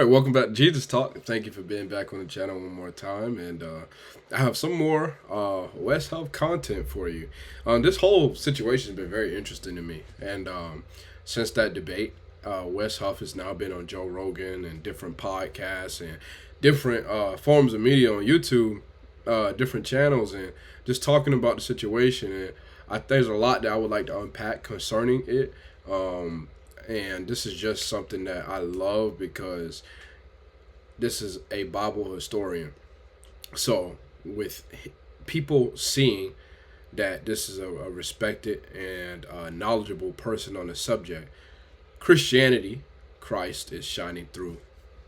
right, welcome back to Jesus Talk. Thank you for being back on the channel one more time. And I have some more Wes Huff content for you. This whole situation has been very interesting to me. And since that debate, Wes Huff has now been on Joe Rogan and different podcasts and different forms of media on YouTube, different channels, and just talking about the situation. And there's a lot that I would like to unpack concerning it. And this is just something that I love because this is a Bible historian. So with people seeing that this is a respected and knowledgeable person on the subject, Christianity, Christ is shining through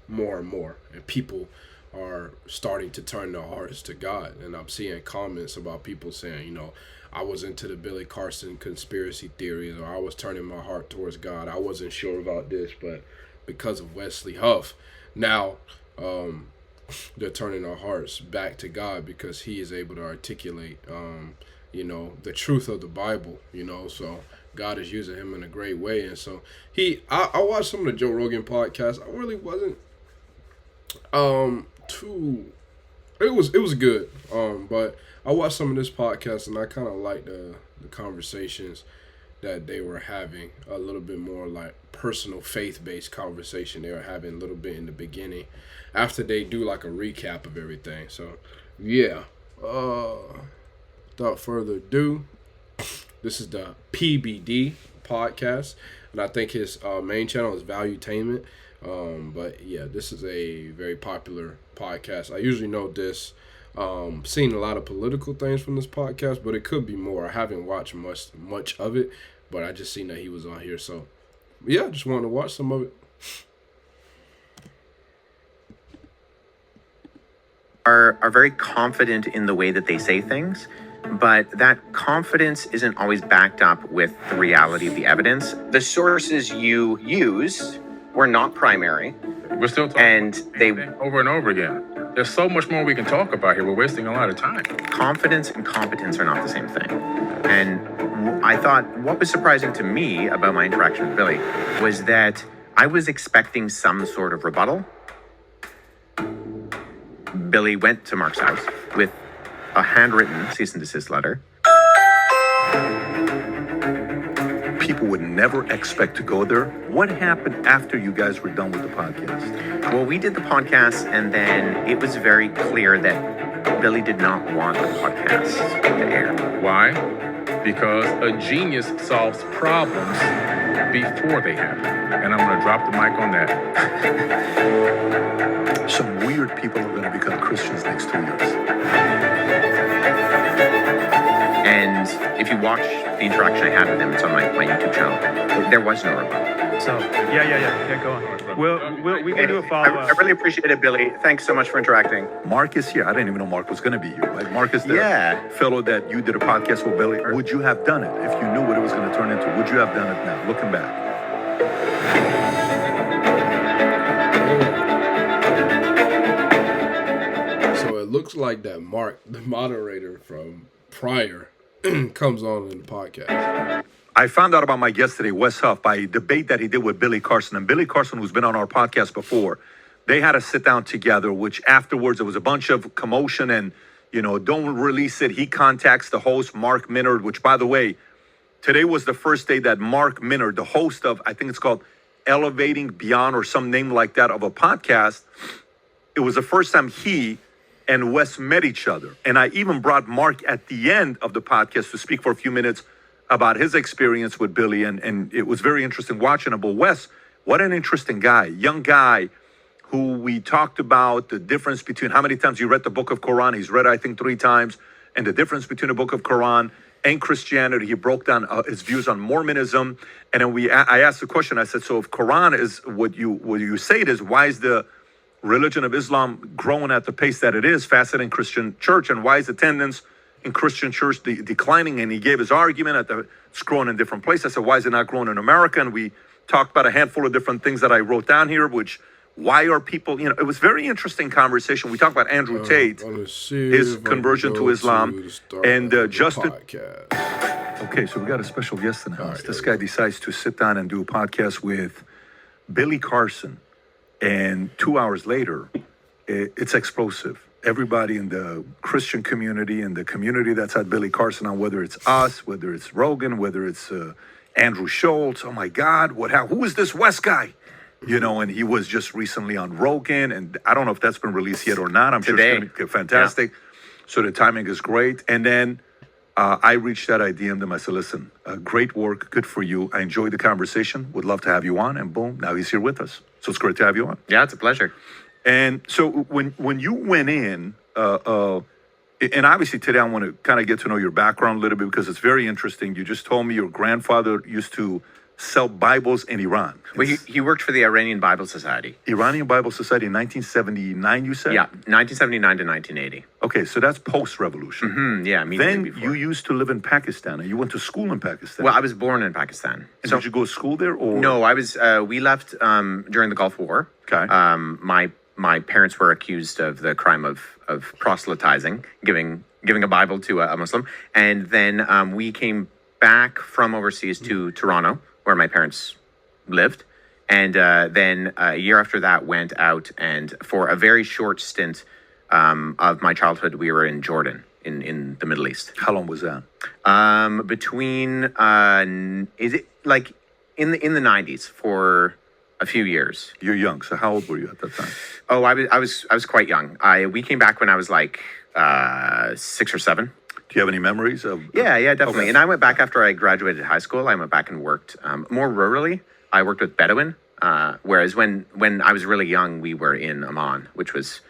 more and more. And people are starting to turn their hearts to God. And I'm seeing comments about people saying, I was into the Billy Carson conspiracy theories, or I was turning my heart towards God. I wasn't sure about this, but because of Wesley Huff, now they're turning their hearts back to God because he is able to articulate, the truth of the Bible, so God is using him in a great way. And so I watched some of the Joe Rogan podcast. I really wasn't it was good, but I watched some of this podcast and I kind of liked the conversations that they were having, a little bit more like personal faith-based conversation they were having a little bit in the beginning after they do like a recap of everything. So yeah, without further ado, this is the PBD Podcast, and I think his main channel is Valuetainment. But yeah, this is a very popular podcast. I usually know this. Seen a lot of political things from this podcast, but it could be more. I haven't watched much of it, but I just seen that he was on here. So yeah, just wanted to watch some of it. Are very confident in the way that they say things, but that confidence isn't always backed up with the reality of the evidence. The sources you use were not primary. We're still talking and they over and over again. There's so much more we can talk about here. We're wasting a lot of time. Confidence and competence are not the same thing. And I thought what was surprising to me about my interaction with Billy was that I was expecting some sort of rebuttal. Billy went to Mark's house with a handwritten cease and desist letter. People would never expect to go there. What happened after you guys were done with the podcast? Well, we did the podcast, and then it was very clear that Billy did not want the podcast to air. Why? Because a genius solves problems before they happen. And I'm going to drop the mic on that. Some weird people are going to become Christians next 2 years. And if you watch the interaction I had with him, it's on my YouTube channel. There was no rebuttal. So, yeah, go on. We can do a follow-up. I really appreciate it, Billy. Thanks so much for interacting. Mark is here. I didn't even know Mark was going to be here. Like, Mark is the fellow that you did a podcast with Billy. Would you have done it if you knew what it was going to turn into? Would you have done it now, looking back? So it looks like that Mark, the moderator from prior, comes on in the podcast. I found out about my guest today, Wes Huff, by a debate that he did with Billy Carson. And Billy Carson, who's been on our podcast before, they had a sit down together, which afterwards there was a bunch of commotion and, don't release it. He contacts the host, Mark Minard, which, by the way, today was the first day that Mark Minard, the host of, I think it's called Elevating Beyond or some name like that of a podcast, it was the first time he and Wes met each other. And I even brought Mark at the end of the podcast to speak for a few minutes about his experience with Billy. And it was very interesting watching him. But Wes, what an interesting guy, young guy who we talked about the difference between how many times you read the book of Quran. He's read, I think, 3 times. And the difference between the book of Quran and Christianity. He broke down his views on Mormonism. And then I asked the question, I said, so if Quran is what you say it is, why is the religion of Islam growing at the pace that it is faster than Christian church, and why is attendance in Christian church declining? And he gave his argument it's growing in different places. I said, why is it not growing in America? And we talked about a handful of different things that I wrote down here, why are people, it was very interesting conversation. We talked about Andrew Tate, his conversion to Islam, and Justin. Okay, so we got a special guest in the house. This guy decides to sit down and do a podcast with Billy Carson. And 2 hours later, it's explosive. Everybody in the Christian community and the community that's had Billy Carson on, whether it's us, whether it's Rogan, whether it's Andrew Schultz. Oh my God, who is this West guy? You know, and he was just recently on Rogan, and I don't know if that's been released yet or not. I'm sure it's going to be fantastic. Yeah. So the timing is great. And then I reached out, I DM'd him. I said, listen, great work, good for you. I enjoyed the conversation. Would love to have you on. And boom, now he's here with us. So it's great to have you on. Yeah, it's a pleasure. And so when you went in, and obviously today I want to kind of get to know your background a little bit because it's very interesting. You just told me your grandfather used to sell Bibles in Iran. Well, he worked for the Iranian Bible Society. Iranian Bible Society in 1979, you said? Yeah, 1979 to 1980. Okay, so that's post-revolution. Mm-hmm, yeah, then before. You used to live in Pakistan, and you went to school in Pakistan. Well, I was born in Pakistan. And did you go to school there? Or? No, I was. We left during the Gulf War. Okay. My parents were accused of the crime of proselytizing, giving a Bible to a Muslim, and then we came back from overseas to Toronto, where my parents lived, and then a year after that went out, and for a very short stint of my childhood, we were in Jordan, in the Middle East. How long was that? Between is it like in the 90s for a few years. You're young, so how old were you at that time? Oh, I was quite young. We came back when I was like 6 or 7. Do you have any memories of? Yeah, definitely. Okay. And I went back after I graduated high school. I went back and worked more rurally. I worked with Bedouin, whereas when I was really young, we were in Amman, which was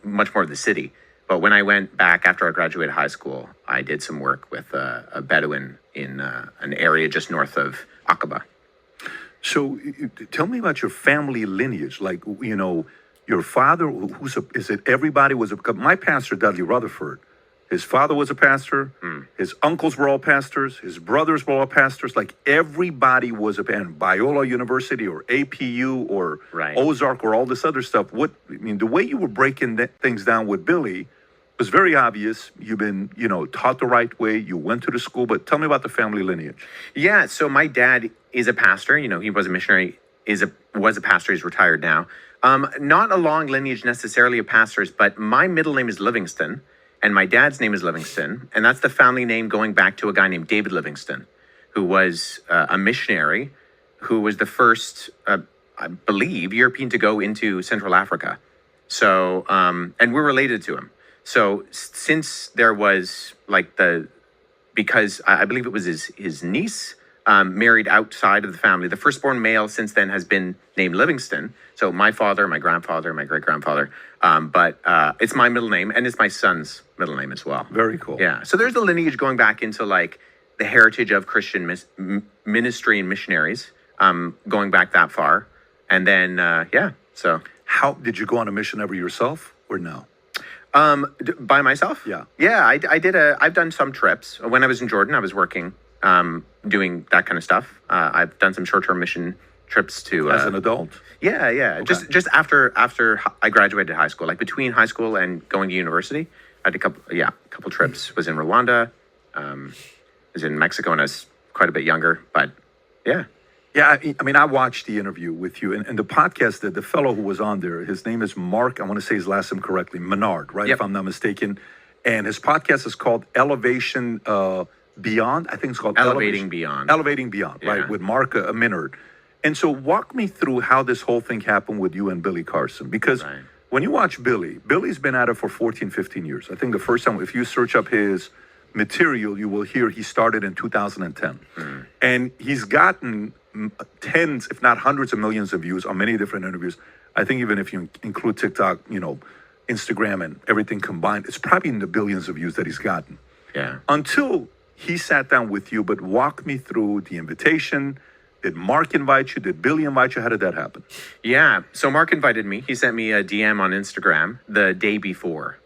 much more of the city. But when I went back after I graduated high school, I did some work with a Bedouin in an area just north of Aqaba. So tell me about your family lineage. Like, your father, is it everybody was my pastor, Dudley Rutherford, his father was a pastor, his uncles were all pastors, his brothers were all pastors, like everybody was and Biola University or APU or Ozark or all this other stuff. The way you were breaking things down with Billy was very obvious. You've been, taught the right way. You went to the school, but tell me about the family lineage. Yeah, so my dad is a pastor. He was a missionary, was a pastor. He's retired now. Not a long lineage necessarily of pastors, but my middle name is Livingston, and my dad's name is Livingston, and that's the family name going back to a guy named David Livingston, who was a missionary, who was the first, I believe, European to go into Central Africa. So, and we're related to him. So since there was because I believe it was his niece married outside of the family, the firstborn male since then has been named Livingston. So my father, my grandfather, my great-grandfather, but it's my middle name, and it's my son's middle name as well. Very cool. Yeah. So there's the lineage going back into the heritage of Christian ministry and missionaries, going back that far. And then, so. How did you go on a mission ever yourself or no? By myself? Yeah. Yeah, I've done some trips. When I was in Jordan, I was working, doing that kind of stuff. I've done some short-term mission trips to... As an adult? Yeah. Okay. Just after I graduated high school, like between high school and going to university, I did a couple trips. Was in Rwanda, was in Mexico when I was quite a bit younger, but yeah. Yeah, I watched the interview with you, and the podcast, the fellow who was on there, his name is Mark, I want to say his last name correctly, Menard, right? Yep. If I'm not mistaken. And his podcast is called Elevation Beyond. I think it's called Elevating Beyond. Elevating Beyond, Yeah. right, with Mark Menard. And so walk me through how this whole thing happened with you and Billy Carson. Because when you watch Billy's been at it for 14, 15 years. I think the first time, if you search up his material, you will hear he started in 2010. And he's gotten tens, if not hundreds of millions of views on many different interviews. I think even if you include TikTok, Instagram and everything combined, it's probably in the billions of views that he's gotten. Yeah. Until he sat down with you, but walk me through the invitation. Did Mark invite you? Did Billy invite you? How did that happen? Yeah. So Mark invited me. He sent me a DM on Instagram the day before.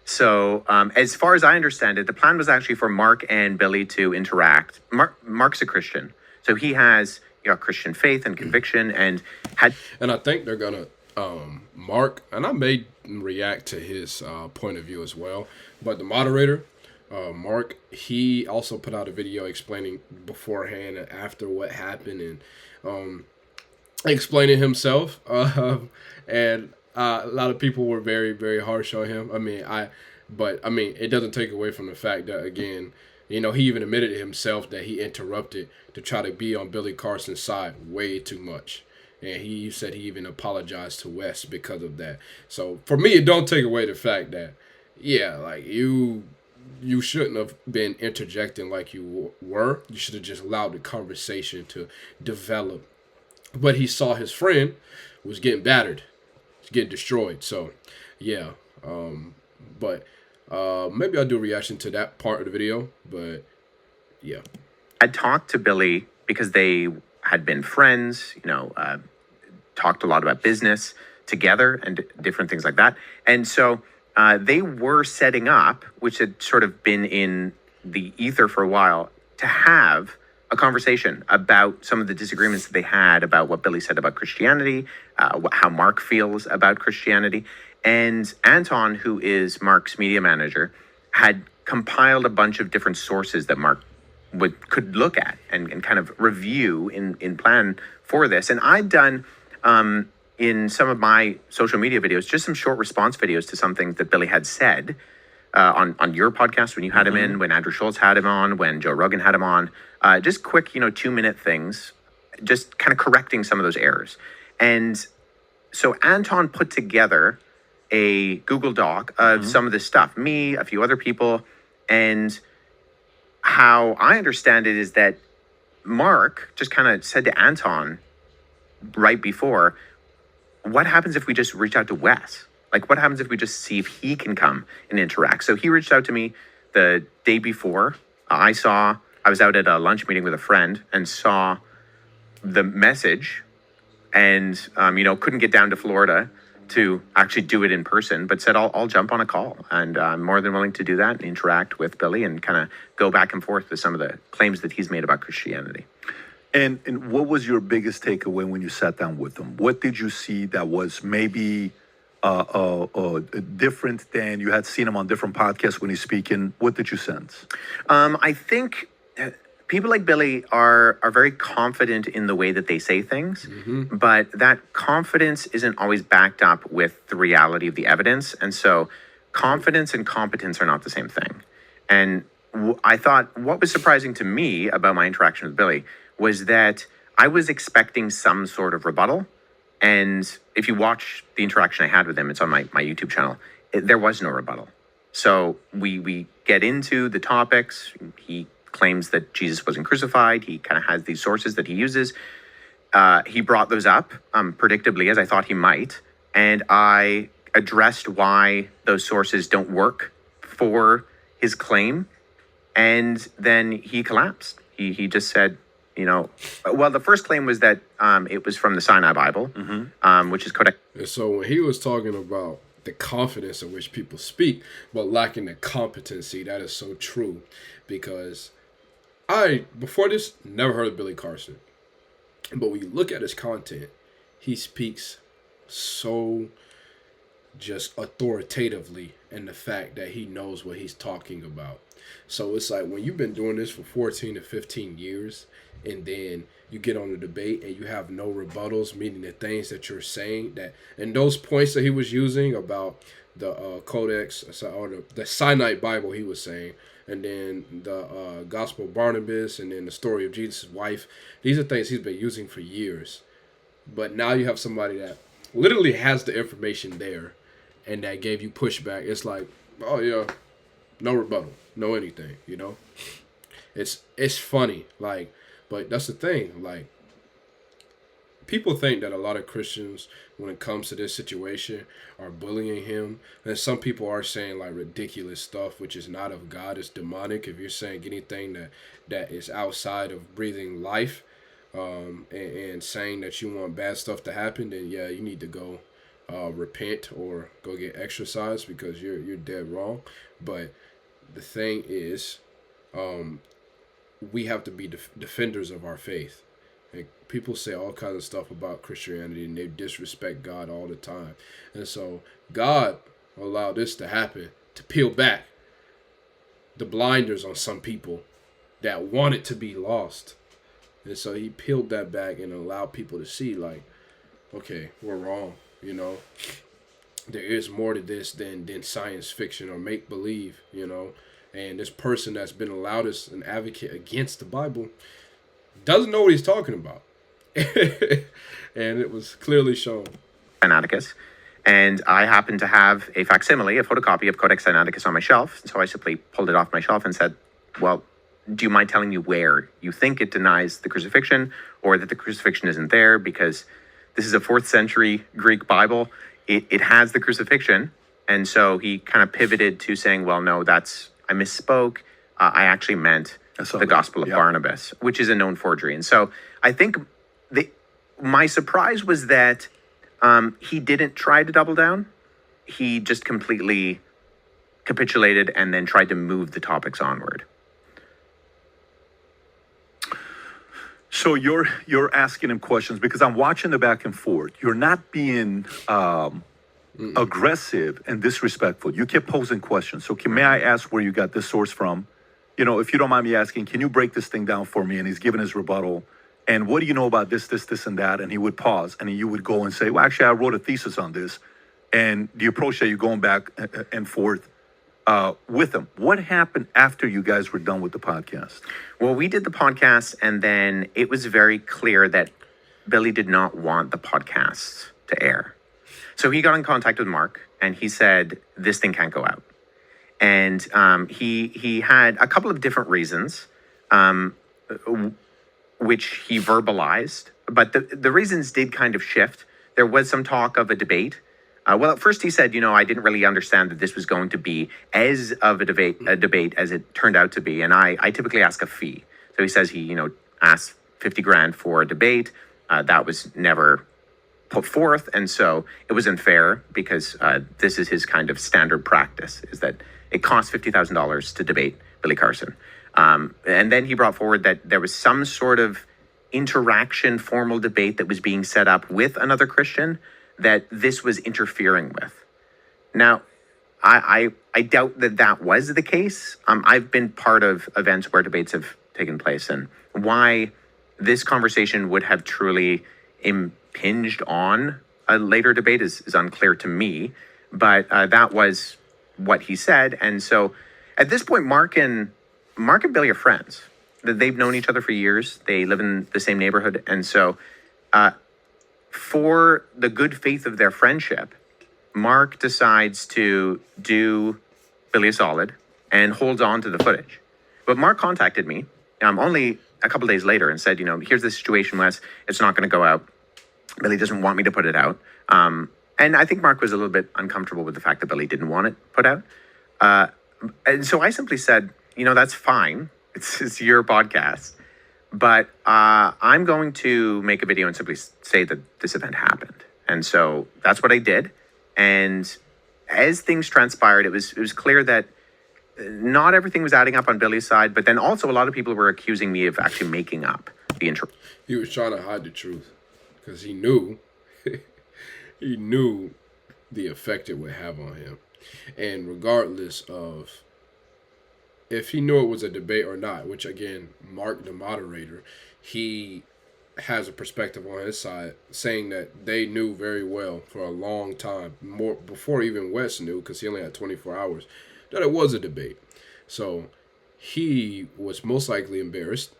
So as far as I understand it, the plan was actually for Mark and Billy to interact. Mark's a Christian. So he has Christian faith and conviction and I think they're going to, Mark, and I may react to his point of view as well, but the moderator, Mark, he also put out a video explaining beforehand and after what happened, and explaining himself, and a lot of people were very, very harsh on him. But it doesn't take away from the fact that, again, he even admitted to himself that he interrupted to try to be on Billy Carson's side way too much. And he said he even apologized to Wes because of that. So for me, it don't take away the fact that, yeah, like you shouldn't have been interjecting like you were. You should have just allowed the conversation to develop. But he saw his friend was getting battered, was getting destroyed. So, yeah. But maybe I'll do a reaction to that part of the video. But, yeah. I talked to Billy because they had been friends, talked a lot about business together and different things like that. And so they were setting up, which had sort of been in the ether for a while, to have a conversation about some of the disagreements that they had about what Billy said about Christianity, how Mark feels about Christianity. And Anton, who is Mark's media manager, had compiled a bunch of different sources that Mark could look at and kind of review in plan for this. And I'd done in some of my social media videos just some short response videos to something that Billy had said on your podcast when you had him in, when Andrew Schultz had him on, when Joe Rogan had him on. Just quick, 2-minute things, just kind of correcting some of those errors. And so Anton put together a Google Doc of some of this stuff, me, a few other people, and how I understand it is that Mark just kind of said to Anton right before, what happens if we just reach out to Wes? Like, what happens if we just see if he can come and interact? So he reached out to me the day before. I was out at a lunch meeting with a friend and saw the message and, couldn't get down to Florida to actually do it in person, but said, I'll jump on a call. And I'm more than willing to do that and interact with Billy and kind of go back and forth with some of the claims that he's made about Christianity. And what was your biggest takeaway when you sat down with him? What did you see that was maybe different than you had seen him on different podcasts when he's speaking? What did you sense? I think people like Billy are very confident in the way that they say things, but that confidence isn't always backed up with the reality of the evidence. And so confidence and competence are not the same thing. And I thought what was surprising to me about my interaction with Billy was that I was expecting some sort of rebuttal. And if you watch the interaction I had with him, it's on my YouTube channel, there was no rebuttal. So we get into the topics. He claims that Jesus wasn't crucified. He kind of has these sources that he uses. He brought those up, predictably, as I thought he might. And I addressed why those sources don't work for his claim. And then he collapsed. He just said, the first claim was that it was from the Sinai Bible, which is Codex. And so when he was talking about the confidence in which people speak, but lacking the competency, that is so true. Because I, before this, never heard of Billy Carson. But when you look at his content, he speaks so just authoritatively in the fact that he knows what he's talking about. So it's like when you've been doing this for 14 to 15 years, and then you get on the debate and you have no rebuttals, meaning the things that you're saying, that and those points that he was using about the Codex or the Sinai Bible he was saying, and then the Gospel of Barnabas, and then the story of Jesus' wife, these are things he's been using for years. But now you have somebody that literally has the information there and that gave you pushback. It's like, oh yeah, no rebuttal, no anything, It's funny, but that's the thing, people think that a lot of Christians, when it comes to this situation, are bullying him. And some people are saying ridiculous stuff, which is not of God, it's demonic. If you're saying anything that is outside of breathing life, and saying that you want bad stuff to happen, then yeah, you need to go repent or go get exercise, because you're dead wrong. But the thing is, we have to be defenders of our faith. And people say all kinds of stuff about Christianity, and they disrespect God all the time. And so God allowed this to happen to peel back the blinders on some people that want it to be lost. And so he peeled that back and allowed people to see, like, okay, we're wrong, you know. There is more to this than science fiction or make believe, you know. And this person that's been allowed as an advocate against the Bible doesn't know what he's talking about. And it was clearly shown. Sinaiticus. And I happened to have a facsimile, a photocopy of Codex Sinaiticus on my shelf. So I simply pulled it off my shelf and said, well, do you mind telling me where you think it denies the crucifixion or that the crucifixion isn't there? Because this is a 4th century Greek Bible. It has the crucifixion. And so he kind of pivoted to saying, well, no, I misspoke. I actually meant the Gospel of Barnabas, which is a known forgery. And so I think my surprise was that he didn't try to double down. He just completely capitulated and then tried to move the topics onward. So you're asking him questions because I'm watching the back and forth. You're not being aggressive and disrespectful. You kept posing questions. So may I ask where you got this source from? You know, if you don't mind me asking, can you break this thing down for me? And he's giving his rebuttal. And what do you know about this, and that? And he would pause, and you would go and say, well, actually, I wrote a thesis on this. And the approach that you're going back and forth with him. What happened after you guys were done with the podcast? Well, we did the podcast, and then it was very clear that Billy did not want the podcast to air. So he got in contact with Mark, and he said, this thing can't go out. And he had a couple of different reasons, which he verbalized. But the reasons did kind of shift. There was some talk of a debate. Well, at first he said, I didn't really understand that this was going to be as of a debate as it turned out to be. And I typically ask a fee. So he says he, asked 50 grand for a debate. That was never put forth. And so it was unfair because this is his kind of standard practice, is that it costs $50,000 to debate Billy Carson. And then he brought forward that there was some sort of interaction, formal debate that was being set up with another Christian that this was interfering with. Now, I doubt that was the case. I've been part of events where debates have taken place, and why this conversation would have truly impinged on a later debate is unclear to me, but that was what he said. And so at this point, Mark and Billy are friends. They've known each other for years. They live in the same neighborhood. And so for the good faith of their friendship, Mark decides to do Billy a solid and holds on to the footage. But Mark contacted me only a couple days later and said, here's the situation, Wes. It's not going to go out. Billy doesn't want me to put it out. And I think Mark was a little bit uncomfortable with the fact that Billy didn't want it put out. And so I simply said, that's fine. It's your podcast. But I'm going to make a video and simply say that this event happened. And so that's what I did. And as things transpired, it was clear that not everything was adding up on Billy's side. But then also a lot of people were accusing me of actually making up the intro. He was trying to hide the truth because he knew he knew the effect it would have on him. And regardless of if he knew it was a debate or not, which again, Mark, the moderator, he has a perspective on his side saying that they knew very well for a long time, more before even Wes knew, because he only had 24 hours, that it was a debate. So he was most likely embarrassed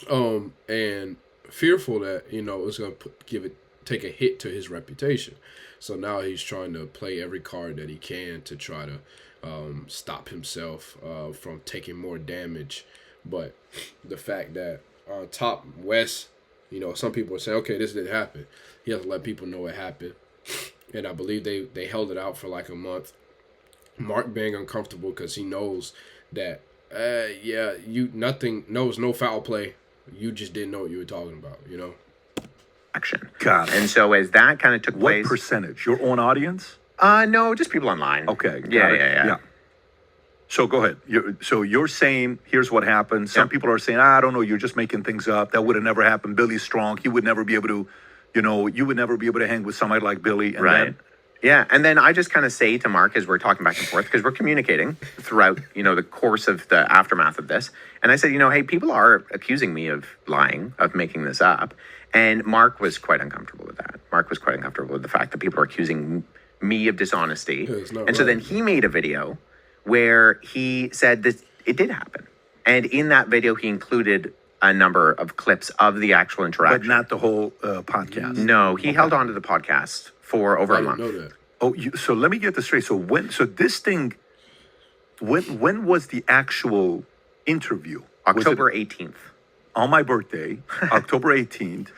and fearful that, it was going to take a hit to his reputation. So now he's trying to play every card that he can to try to stop himself from taking more damage. But the fact that on top, Wes, some people are saying, okay, this didn't happen. He has to let people know it happened. And I believe they held it out for like a month. Mark being uncomfortable because he knows that, no foul play. You just didn't know what you were talking about, Action. God. And so as that kind of took What place. percentage? Your own audience? No, just people online. Okay. Yeah. So go ahead. You're saying, here's what happened. Some people are saying, I don't know, you're just making things up. That would have never happened. Billy's strong. He would never be able to, you would never be able to hang with somebody like Billy. And Right. then, Yeah, and then I just kind of say to Mark as we're talking back and forth, because we're communicating throughout, the course of the aftermath of this. And I said, hey, people are accusing me of lying, of making this up. And Mark was quite uncomfortable with that. Mark was quite uncomfortable with the fact that people are accusing me of dishonesty. Yeah, it's not and so right. then he made a video where he said that it did happen. And in that video, he included a number of clips of the actual interaction. But not the whole podcast. No, he held on to the podcast for over I a didn't month. know that. Oh, so let me get this straight. So this thing, when was the actual interview? Was it October 18th. on my birthday, October 18th,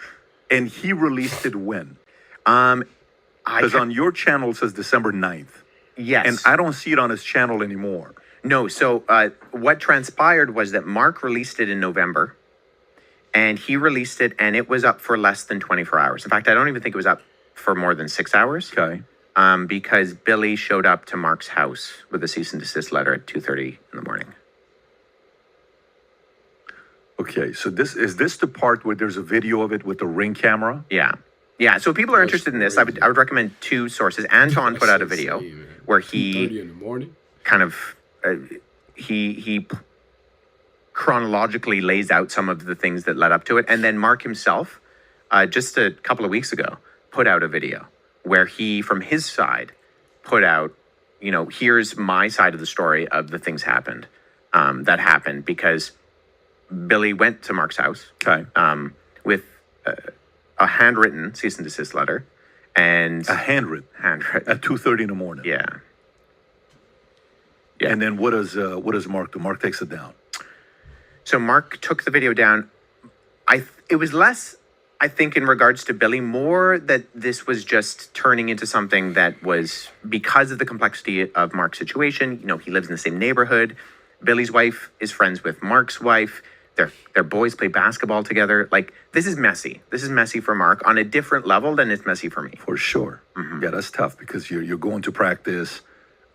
and he released it when? I Because on your channel it says December 9th, yes. and I don't see it on his channel anymore. No, so what transpired was that Mark released it in November, and he released it, and it was up for less than 24 hours. In fact, I don't even think it was up for more than 6 hours. Okay. Because Billy showed up to Mark's house with a cease and desist letter at 2:30 in the morning. Okay, so is this the part where there's a video of it with the Ring camera? Yeah. Yeah, so if people are interested in this, I would recommend two sources. Anton put out a video where 2:30 he in the morning. kind of he chronologically lays out some of the things that led up to it, and then Mark himself just a couple of weeks ago put out a video where he from his side put out, here's my side of the story of the things that happened because Billy went to Mark's house Okay. with a handwritten cease and desist letter and A handwritten handwritten. at 2:30 in the morning. Yeah. Yeah. And then what does Mark do? Mark takes it down. So Mark took the video down. It was less, I think, in regards to Billy, more that this was just turning into something that was because of the complexity of Mark's situation. He lives in the same neighborhood. Billy's wife is friends with Mark's wife. Their boys play basketball together. Like, this is messy. This is messy for Mark on a different level than it's messy for me. For sure. Mm-hmm. Yeah, that's tough because you're going to practice.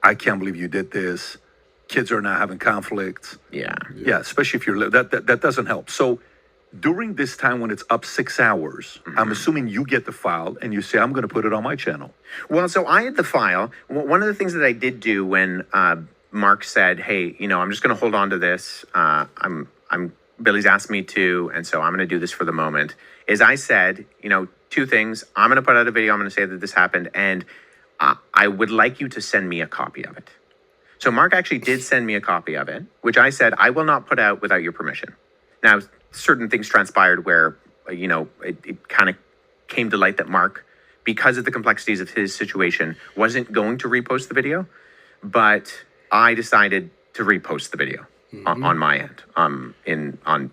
I can't believe you did this. Kids are not having conflicts. Yeah. Yeah, especially if that doesn't help. So during this time when it's up 6 hours, I'm assuming you get the file and you say, I'm going to put it on my channel. Well, so I had the file. One of the things that I did do when Mark said, "Hey, I'm just going to hold on to this. Billy's asked me to, and so I'm going to do this for the moment." Is I said, two things. I'm going to put out a video. I'm going to say that this happened, and I would like you to send me a copy of it. So Mark actually did send me a copy of it, which I said I will not put out without your permission. Now, certain things transpired where, it kind of came to light that Mark, because of the complexities of his situation, wasn't going to repost the video, but I decided to repost the video on my end on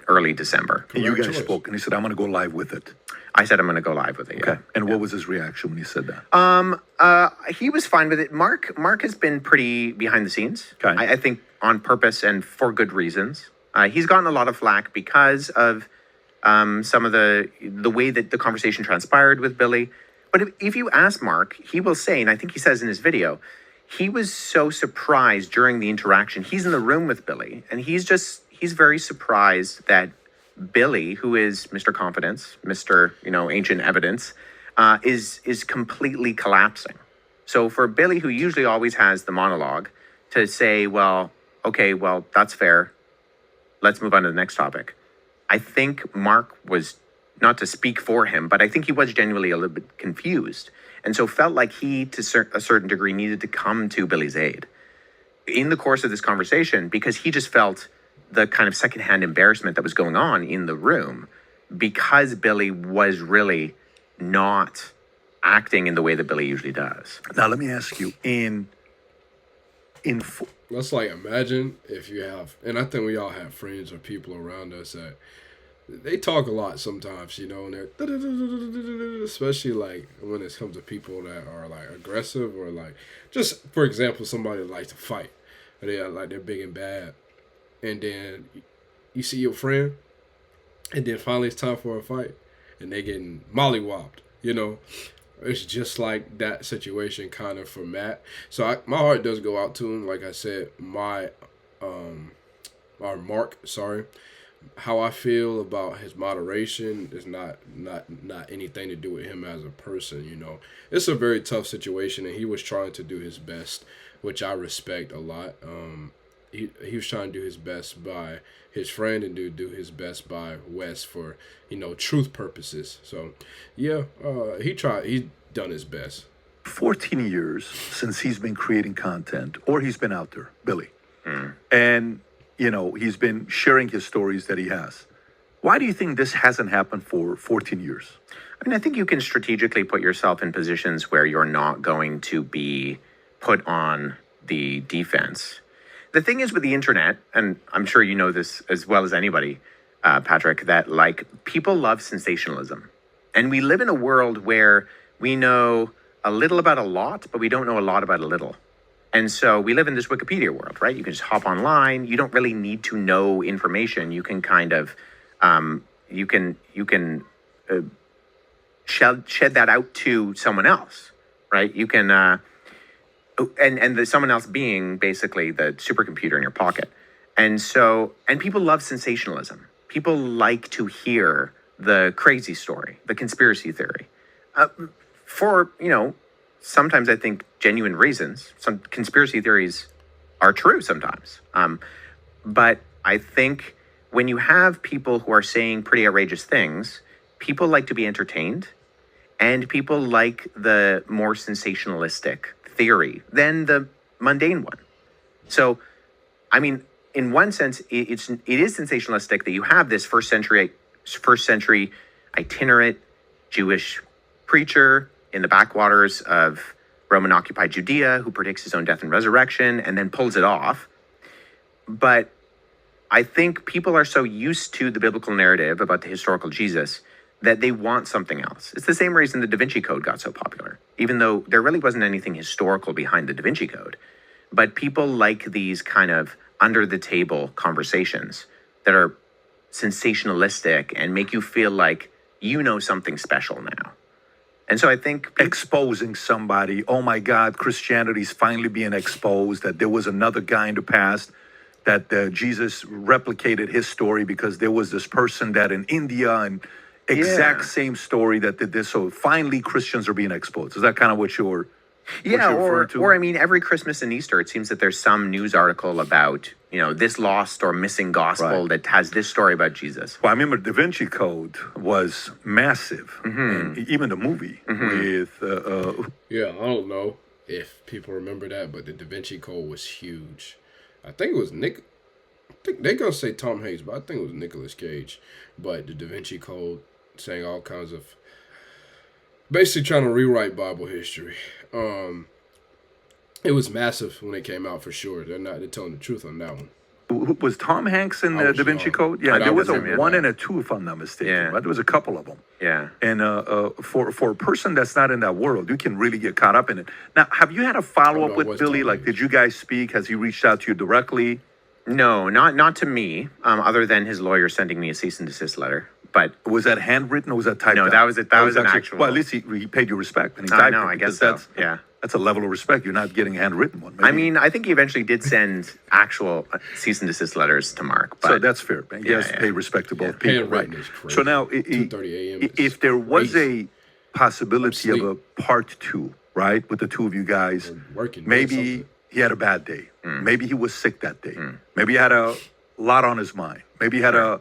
early December. And you guys choice. spoke and he said, I'm going to go live with it. I said I'm going to go live with it. Yeah. Okay. And what was his reaction when he said that? He was fine with it. Mark has been pretty behind the scenes. Okay. I think on purpose and for good reasons. He's gotten a lot of flack because of some of the way that the conversation transpired with Billy. But if you ask Mark, he will say, and I think he says in his video, he was so surprised during the interaction. He's in the room with Billy, and he's very surprised that Billy, who is Mr. Confidence, Mr. Ancient Evidence, is completely collapsing. So for Billy, who usually always has the monologue, to say, well, okay, well, that's fair. Let's move on to the next topic. I think Mark was, not to speak for him, but I think he was genuinely a little bit confused. And so felt like he, to a certain degree, needed to come to Billy's aid in the course of this conversation, because he just felt the kind of secondhand embarrassment that was going on in the room because Billy was really not acting in the way that Billy usually does. Now, let me ask you, Let's imagine if you have, and I think we all have friends or people around us that they talk a lot sometimes, and they're especially when it comes to people that are aggressive or just for example, somebody that likes to fight, or they're big and bad, and then you see your friend, and then finally it's time for a fight, and they getting mollywopped, It's just like that situation kind of for Matt. So my heart does go out to him. Like I said, Mark, how I feel about his moderation is not anything to do with him as a person. It's a very tough situation, and he was trying to do his best, which I respect a lot. He was trying to do his best by his friend and do his best by Wes for truth purposes. So yeah, he's done his best. 14 years since he's been creating content, or he's been out there, Billy. And, he's been sharing his stories that he has. Why do you think this hasn't happened for 14 years? I mean, I think you can strategically put yourself in positions where you're not going to be put on the defense. The thing is with the internet, and I'm sure you know this as well as anybody, Patrick, that people love sensationalism. And we live in a world where we know a little about a lot, but we don't know a lot about a little. And so we live in this Wikipedia world, right? You can just hop online. You don't really need to know information. You can kind of, you can shed that out to someone else, right? You can, and the someone else being basically the supercomputer in your pocket. And people love sensationalism. People like to hear the crazy story, the conspiracy theory. For, sometimes I think genuine reasons. Some conspiracy theories are true sometimes. But I think when you have people who are saying pretty outrageous things, people like to be entertained, and people like the more sensationalistic theory than the mundane one. So, I mean, in one sense, it is sensationalistic that you have this first century itinerant Jewish preacher in the backwaters of Roman-occupied Judea who predicts his own death and resurrection and then pulls it off. But I think people are so used to the biblical narrative about the historical Jesus that they want something else. It's the same reason the Da Vinci Code got so popular, even though there really wasn't anything historical behind the Da Vinci Code. But people like these kind of under-the-table conversations that are sensationalistic and make you feel like you know something special now. And so I think Exposing somebody. Oh my God, Christianity's finally being exposed, that there was another guy in the past, that Jesus replicated his story because there was this person that in India, and exact same story that did this. So finally Christians are being exposed. Is that kind of what you're referring to? Or I mean, every Christmas and Easter, it seems that there's some news article about, this lost or missing gospel that has this story about Jesus. Well, I remember Da Vinci Code was massive. And even the movie with... Yeah, I don't know if people remember that, but the Da Vinci Code was huge. I think it was I think they're going to say Tom Hanks, but I think it was Nicolas Cage. But the Da Vinci Code saying all kinds of... basically trying to rewrite Bible history. It was massive when it came out, for sure. They're telling the truth on that one. Was Tom Hanks in the Da Vinci Code? Yeah, there was a 1 and a 2, if I'm not mistaken. Yeah. Right? There was a couple of them. Yeah. And for a person that's not in that world, you can really get caught up in it. Now, have you had a follow-up with Billy? Like, did you guys speak? Has he reached out to you directly? No, not to me, other than his lawyer sending me a cease and desist letter. But was that handwritten or was that typed out? No, that was an actual. Well, at least he paid you respect and he I typed know, it. I guess so. That's a level of respect. You're not getting a handwritten one. Maybe. I mean, I think he eventually did send actual cease and desist letters to Mark. But so that's fair. He has to pay respect to both people, right? So now, 2:30 a.m. if there was a possibility of a part 2, right, with the two of you guys, maybe he had a bad day. Maybe he was sick that day. Maybe he had a lot on his mind. Maybe he had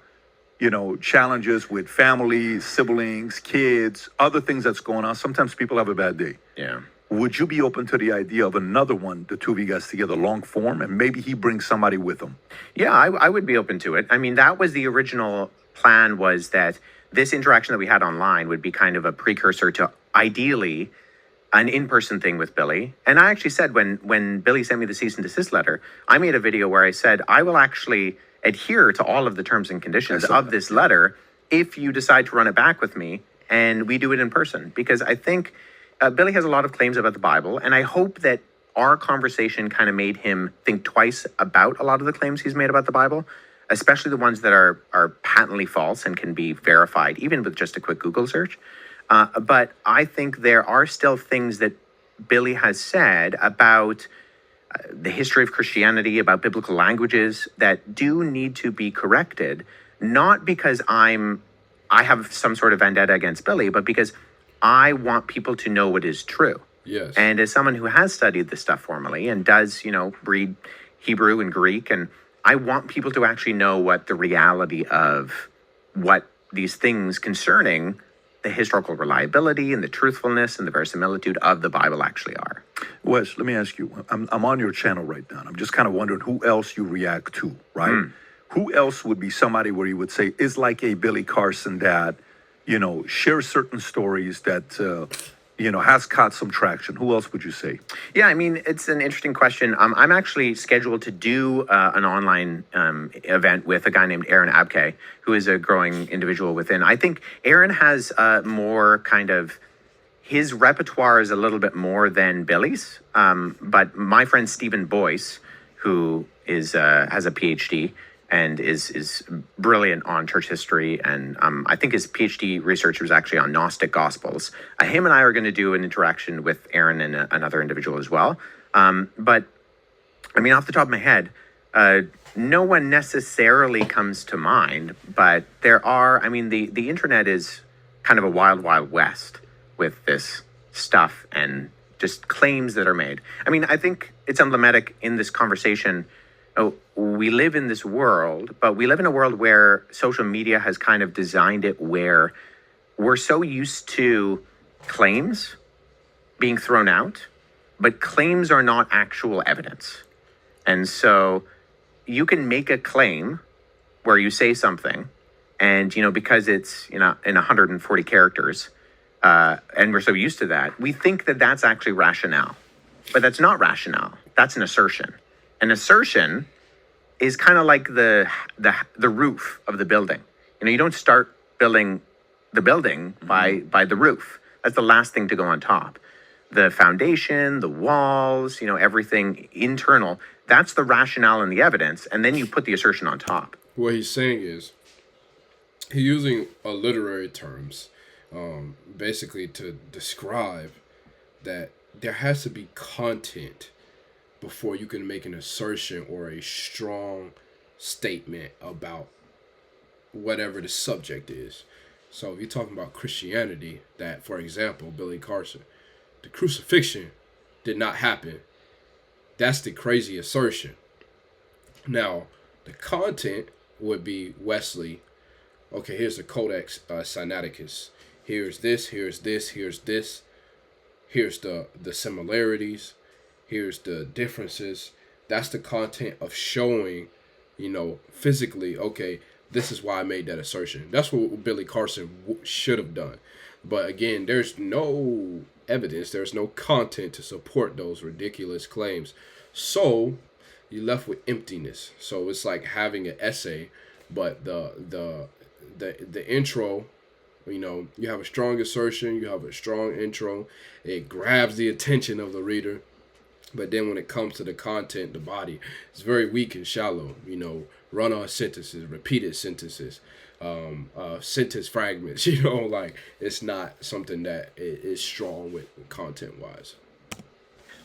challenges with family, siblings, kids, other things that's going on. Sometimes people have a bad day. Yeah. Would you be open to the idea of another one, the two of you guys together, long form, and maybe he brings somebody with him? Yeah, I would be open to it. I mean, that was the original plan, was that this interaction that we had online would be kind of a precursor to, ideally, an in-person thing with Billy. And I actually said, when Billy sent me the cease and desist letter, I made a video where I said, I will actually adhere to all of the terms and conditions of this letter if you decide to run it back with me and we do it in person. Because I think Billy has a lot of claims about the Bible, and I hope that our conversation kind of made him think twice about a lot of the claims he's made about the Bible, especially the ones that are patently false and can be verified even with just a quick Google search. But I think there are still things that Billy has said about the history of Christianity, about biblical languages, that do need to be corrected not because I have some sort of vendetta against Billy, but because I want people to know what is true. Yes. And as someone who has studied this stuff formally and does, read Hebrew and Greek, and I want people to actually know what the reality of what these things concerning the historical reliability and the truthfulness and the verisimilitude of the Bible actually are. Wes, let me ask you. I'm on your channel right now. I'm just kind of wondering who else you react to, right? Who else would be somebody where you would say is like a Billy Carson that, shares certain stories that, has caught some traction? Who else would you say? Yeah, I mean, it's an interesting question. I'm actually scheduled to do an online event with a guy named Aaron Abke, who is a growing individual within. I think Aaron has more kind of, his repertoire is a little bit more than Billy's. But my friend Stephen Boyce, who has a PhD and is brilliant on church history, and I think his PhD research was actually on Gnostic Gospels. Him and I are going to do an interaction with Aaron and another individual as well. But, I mean, off the top of my head, no one necessarily comes to mind, but there are, I mean, the internet is kind of a wild, wild west with this stuff and just claims that are made. I mean, I think it's emblematic in this conversation. We live in this world, but we live in a world where social media has kind of designed it where we're so used to claims being thrown out, but claims are not actual evidence. And so you can make a claim where you say something and, because it's, in 140 characters, and we're so used to that, we think that that's actually rationale, but that's not rationale. That's an assertion. An assertion is kind of like the roof of the building. You don't start building the building by the roof. That's the last thing to go on top. The foundation, the walls, everything internal, that's the rationale and the evidence, and then you put the assertion on top. What he's saying is he's using literary terms, basically to describe that there has to be content before you can make an assertion or a strong statement about whatever the subject is. So if you're talking about Christianity, that, for example, Billy Carson, the crucifixion did not happen. That's the crazy assertion. Now, the content would be Wesley. Okay, here's the Codex Sinaiticus. Here's this, here's this, here's this. Here's the similarities. Here's the differences. That's the content of showing, physically, okay, this is why I made that assertion. That's what Billy Carson should have done. But again, there's no evidence. There's no content to support those ridiculous claims. So you're left with emptiness. So it's like having an essay, but the intro, you have a strong assertion, you have a strong intro. It grabs the attention of the reader. But then when it comes to the content, the body, it's very weak and shallow. Run-on sentences, repeated sentences, sentence fragments. It's not something that is strong with content-wise.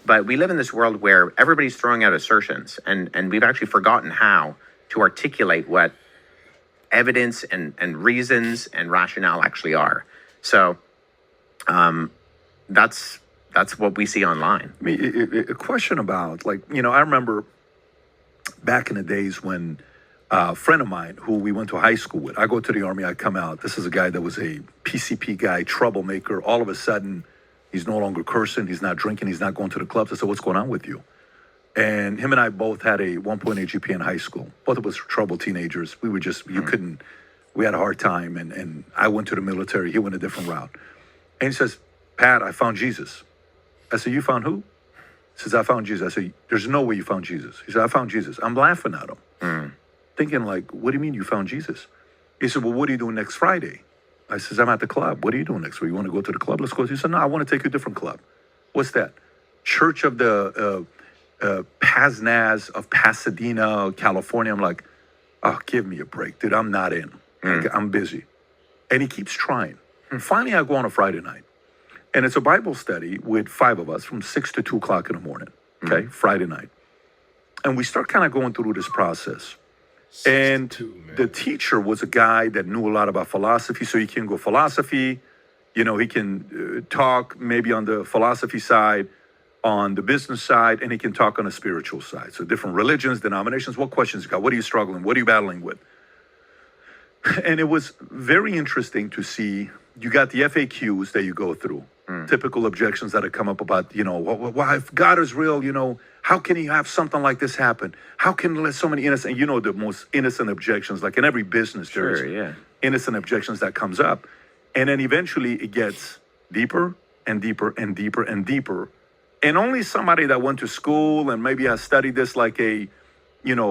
But we live in this world where everybody's throwing out assertions, and we've actually forgotten how to articulate what evidence and reasons and rationale actually are. So that's what we see online. I mean, a question about, I remember back in the days when a friend of mine who we went to high school with, I go to the Army, I come out. This is a guy that was a PCP guy, troublemaker. All of a sudden, he's no longer cursing. He's not drinking. He's not going to the clubs. I said, what's going on with you? And him and I both had a 1.8 GPA in high school. Both of us were troubled teenagers. We were just, we had a hard time. And I went to the military. He went a different route. And he says, Pat, I found Jesus. I said, you found who? He says, I found Jesus. I said, there's no way you found Jesus. He said, I found Jesus. I'm laughing at him, thinking what do you mean you found Jesus? He said, well, what are you doing next Friday? I says, I'm at the club. What are you doing next week? You want to go to the club? Let's go. He said, no, I want to take you to a different club. What's that? Church of the Paznaz of Pasadena, California. I'm like, oh, give me a break, dude. I'm not in. I'm busy. And he keeps trying. And finally, I go on a Friday night. And it's a Bible study with 5 of us from 6 to 2 o'clock in the morning, okay, Friday night. And we start kind of going through this process. And 62, man. the teacher was a guy that knew a lot about philosophy. So he can go philosophy, he can talk maybe on the philosophy side, on the business side, and he can talk on the spiritual side. So different religions, denominations, what questions you got? What are you struggling? What are you battling with? And it was very interesting to see, you got the FAQs that you go through, typical objections that have come up about, why if God is real, how can he have something like this happen? How can let so many innocent, the most innocent objections, like in every business, there's innocent objections that comes up. And then eventually it gets deeper and deeper and deeper and deeper. And only somebody that went to school and maybe has studied this like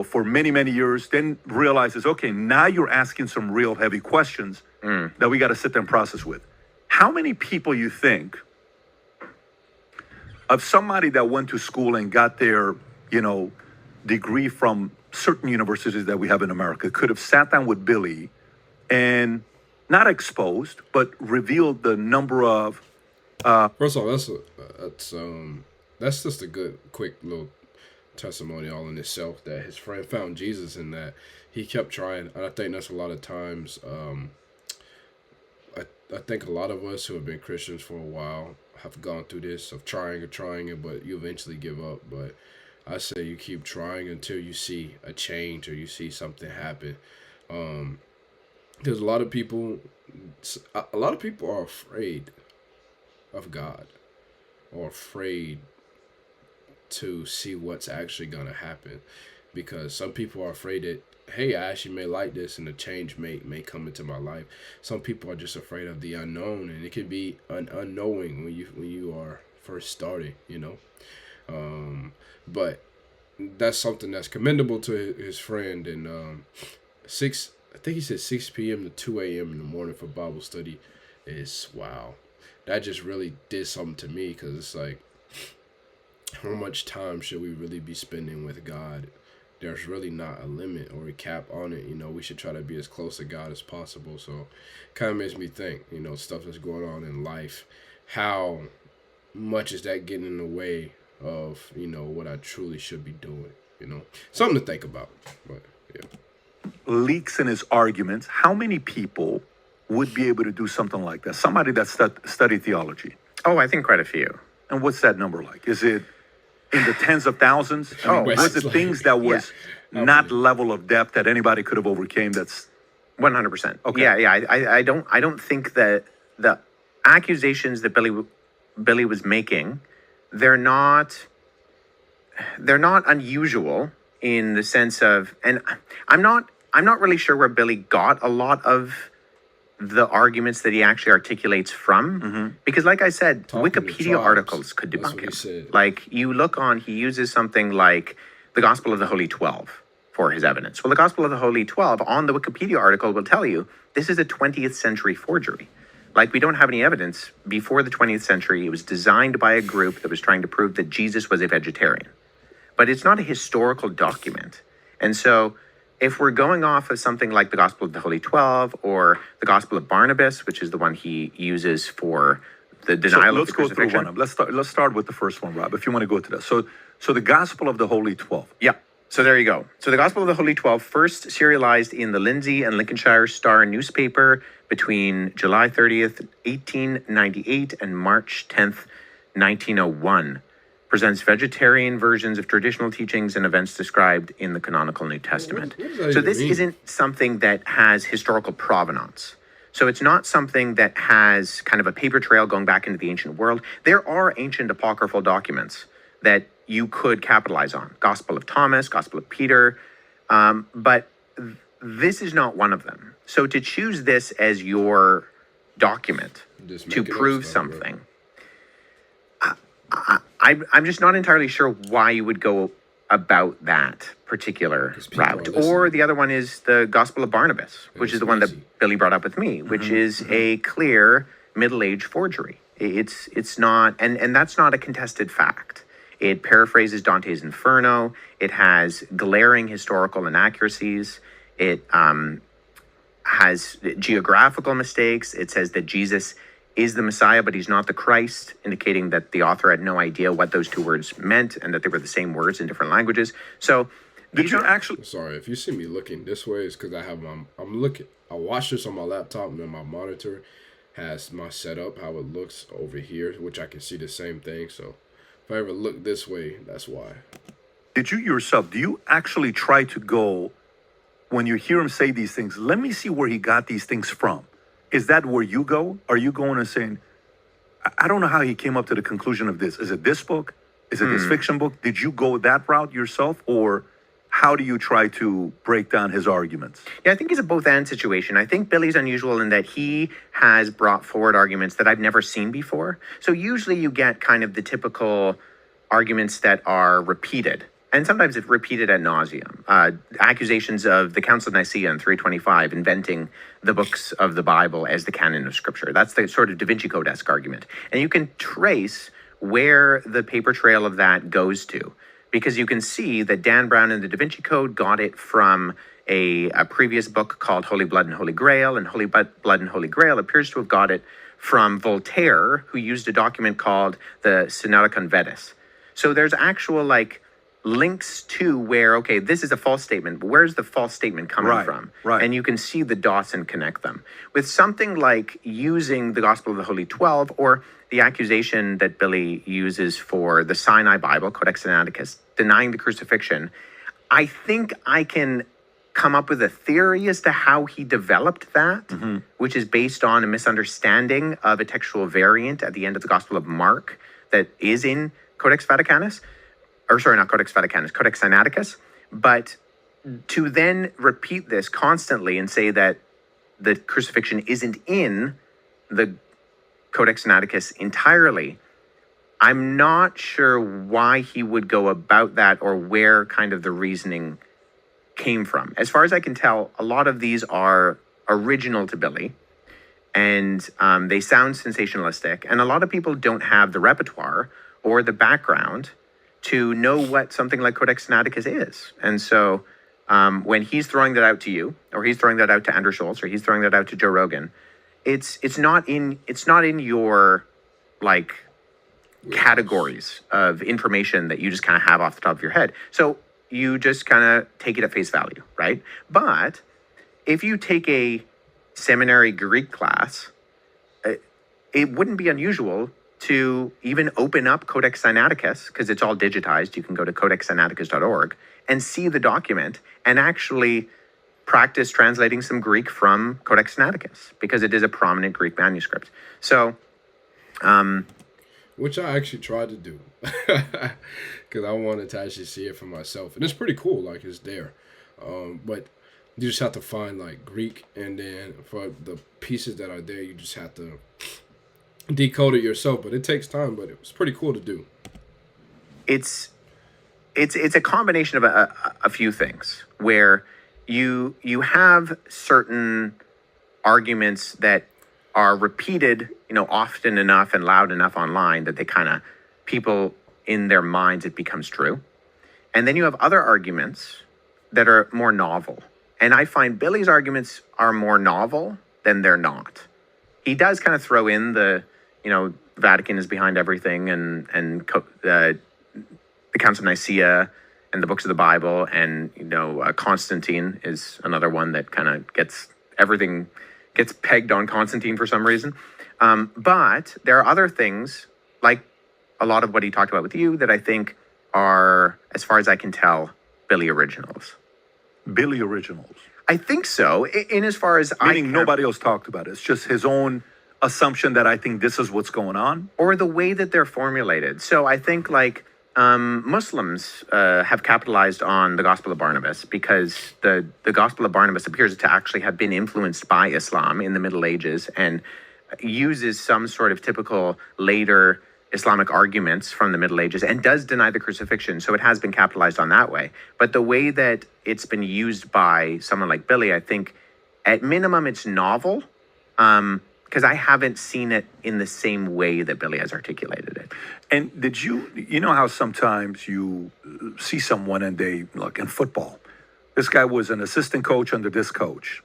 for many, many years, then realizes, okay, now you're asking some real heavy questions that we got to sit there and process with. How many people you think of somebody that went to school and got their, degree from certain universities that we have in America could have sat down with Billy and not exposed, but revealed the number of First of all, that's just a good, quick little testimony all in itself that his friend found Jesus and that he kept trying. And I think that's a lot of times. I think a lot of us who have been Christians for a while have gone through this of trying it, but you eventually give up. But I say you keep trying until you see a change or you see something happen. There's a lot of people are afraid of God or afraid to see what's actually going to happen, because some people are afraid that, hey, I actually may like this and a change may come into my life. Some people are just afraid of the unknown, and it can be unknowing when you are first starting, but that's something that's commendable to his friend. And I think he said 6 p.m. to 2 a.m. in the morning for Bible study is wow. That just really did something to me, because it's like, how much time should we really be spending with God? There's really not a limit or a cap on it. We should try to be as close to God as possible. So kind of makes me think, stuff that's going on in life, how much is that getting in the way of, what I truly should be doing, something to think about. But yeah. Leaks in his arguments. How many people would be able to do something like that? Somebody that studied theology. Oh, I think quite a few. And what's that number like? Is it in the tens of thousands? Was it things that was not level of depth that anybody could have overcame? That's 100%. Okay. Yeah. I don't think that the accusations that Billy was making, they're not unusual in the sense of, and I'm not really sure where Billy got a lot of the arguments that he actually articulates from, because like I said, Wikipedia articles could debunk it. Like you look on, he uses something like the Gospel of the Holy 12 for his evidence. Well, the Gospel of the Holy 12 on the Wikipedia article will tell you this is a 20th century forgery. Like we don't have any evidence before the 20th century. It was designed by a group that was trying to prove that Jesus was a vegetarian, but it's not a historical document. And so if we're going off of something like the Gospel of the Holy 12 or the Gospel of Barnabas, which is the one he uses for the denial of the crucifixion. Let's go through one of them. Let's start with the first one, Rob, if you want to go to that. So the Gospel of the Holy 12. Yeah. So there you go. So the Gospel of the Holy 12, first serialized in the Lindsay and Lincolnshire Star newspaper between July 30th, 1898 and March 10th, 1901. Presents vegetarian versions of traditional teachings and events described in the canonical New Testament. So this isn't something that has historical provenance. So it's not something that has kind of a paper trail going back into the ancient world. There are ancient apocryphal documents that you could capitalize on. Gospel of Thomas, Gospel of Peter, but this is not one of them. So to choose this as your document to prove something, I'm just not entirely sure why you would go about that particular route. Or the other one is the Gospel of Barnabas, which is the one that Billy brought up with me, which is a clear middle-age forgery. It's not, and that's not a contested fact. It paraphrases Dante's Inferno. It has glaring historical inaccuracies. It has geographical mistakes. It says that Jesus is the Messiah, but he's not the Christ, indicating that the author had no idea what those two words meant and that they were the same words in different languages. So Did you actually? Sorry, if you see me looking this way, it's because I'm looking. I watch this on my laptop, and then my monitor has my setup, how it looks over here, which I can see the same thing. So if I ever look this way, that's why. Did you yourself? Do you actually try to go when you hear him say these things? Let me see where he got these things from. Is that where you go? Are you going and saying, I don't know how he came up to the conclusion of this. Is it this book? Is it this fiction book? Did you go that route yourself, or how do you try to break down his arguments? Yeah, I think it's a both and situation. I think Billy's unusual in that he has brought forward arguments that I've never seen before. So usually you get kind of the typical arguments that are repeated, and sometimes it's repeated ad nauseum. Accusations of the Council of Nicaea in 325 inventing the books of the Bible as the canon of Scripture. That's the sort of Da Vinci Code-esque argument. And you can trace where the paper trail of that goes to, because you can see that Dan Brown in the Da Vinci Code got it from a previous book called Holy Blood and Holy Grail, and Holy Blood and Holy Grail appears to have got it from Voltaire, who used a document called the Synodicon Vetus. So there's actual links to where, okay, this is a false statement, but where's the false statement coming from? Right. And you can see the dots and connect them. With something like using the Gospel of the Holy 12, or the accusation that Billy uses for the Sinai Bible, Codex Sinaiticus, denying the crucifixion, I think I can come up with a theory as to how he developed that, which is based on a misunderstanding of a textual variant at the end of the Gospel of Mark that is in Codex Vaticanus. Or sorry, not Codex Vaticanus, Codex Sinaiticus. But to then repeat this constantly and say that the crucifixion isn't in the Codex Sinaiticus entirely, I'm not sure why he would go about that or where kind of the reasoning came from. As far as I can tell, a lot of these are original to Billy, and they sound sensationalistic, and a lot of people don't have the repertoire or the background to know what something like Codex Sinaiticus is. And so when he's throwing that out to you, or he's throwing that out to Andrew Schultz, or he's throwing that out to Joe Rogan, it's not in your categories of information that you just kind of have off the top of your head. So you just kind of take it at face value, right? But if you take a seminary Greek class, it wouldn't be unusual to even open up Codex Sinaiticus, because it's all digitized. You can go to codexsinaiticus.org and see the document and actually practice translating some Greek from Codex Sinaiticus, because it is a prominent Greek manuscript. So, which I actually tried to do, because I wanted to actually see it for myself, and it's pretty cool. Like, it's there, but you just have to find Greek, and then for the pieces that are there, you just have to decode it yourself. But it takes time, but it was pretty cool to do. It's a combination of a few things, where you have certain arguments that are repeated, often enough and loud enough online that they kind of, people in their minds, it becomes true. And then you have other arguments that are more novel. And I find Billy's arguments are more novel than they're not. He does kind of throw in the Vatican is behind everything, and the Council of Nicaea and the books of the Bible, and Constantine is another one that kind of gets pegged on Constantine for some reason. But there are other things, like a lot of what he talked about with you, that I think are, as far as I can tell, Billy originals. Billy originals. I think so. In as far as meaning nobody else talked about it. It's just his own assumption that I think this is what's going on, or the way that they're formulated. So I think Muslims have capitalized on the Gospel of Barnabas, because the Gospel of Barnabas appears to actually have been influenced by Islam in the Middle Ages, and uses some sort of typical later Islamic arguments from the Middle Ages, and does deny the crucifixion. So it has been capitalized on that way. But the way that it's been used by someone like Billy, I think at minimum it's novel, because I haven't seen it in the same way that Billy has articulated it. And did you know how sometimes you see someone and they, like in football, this guy was an assistant coach under this coach.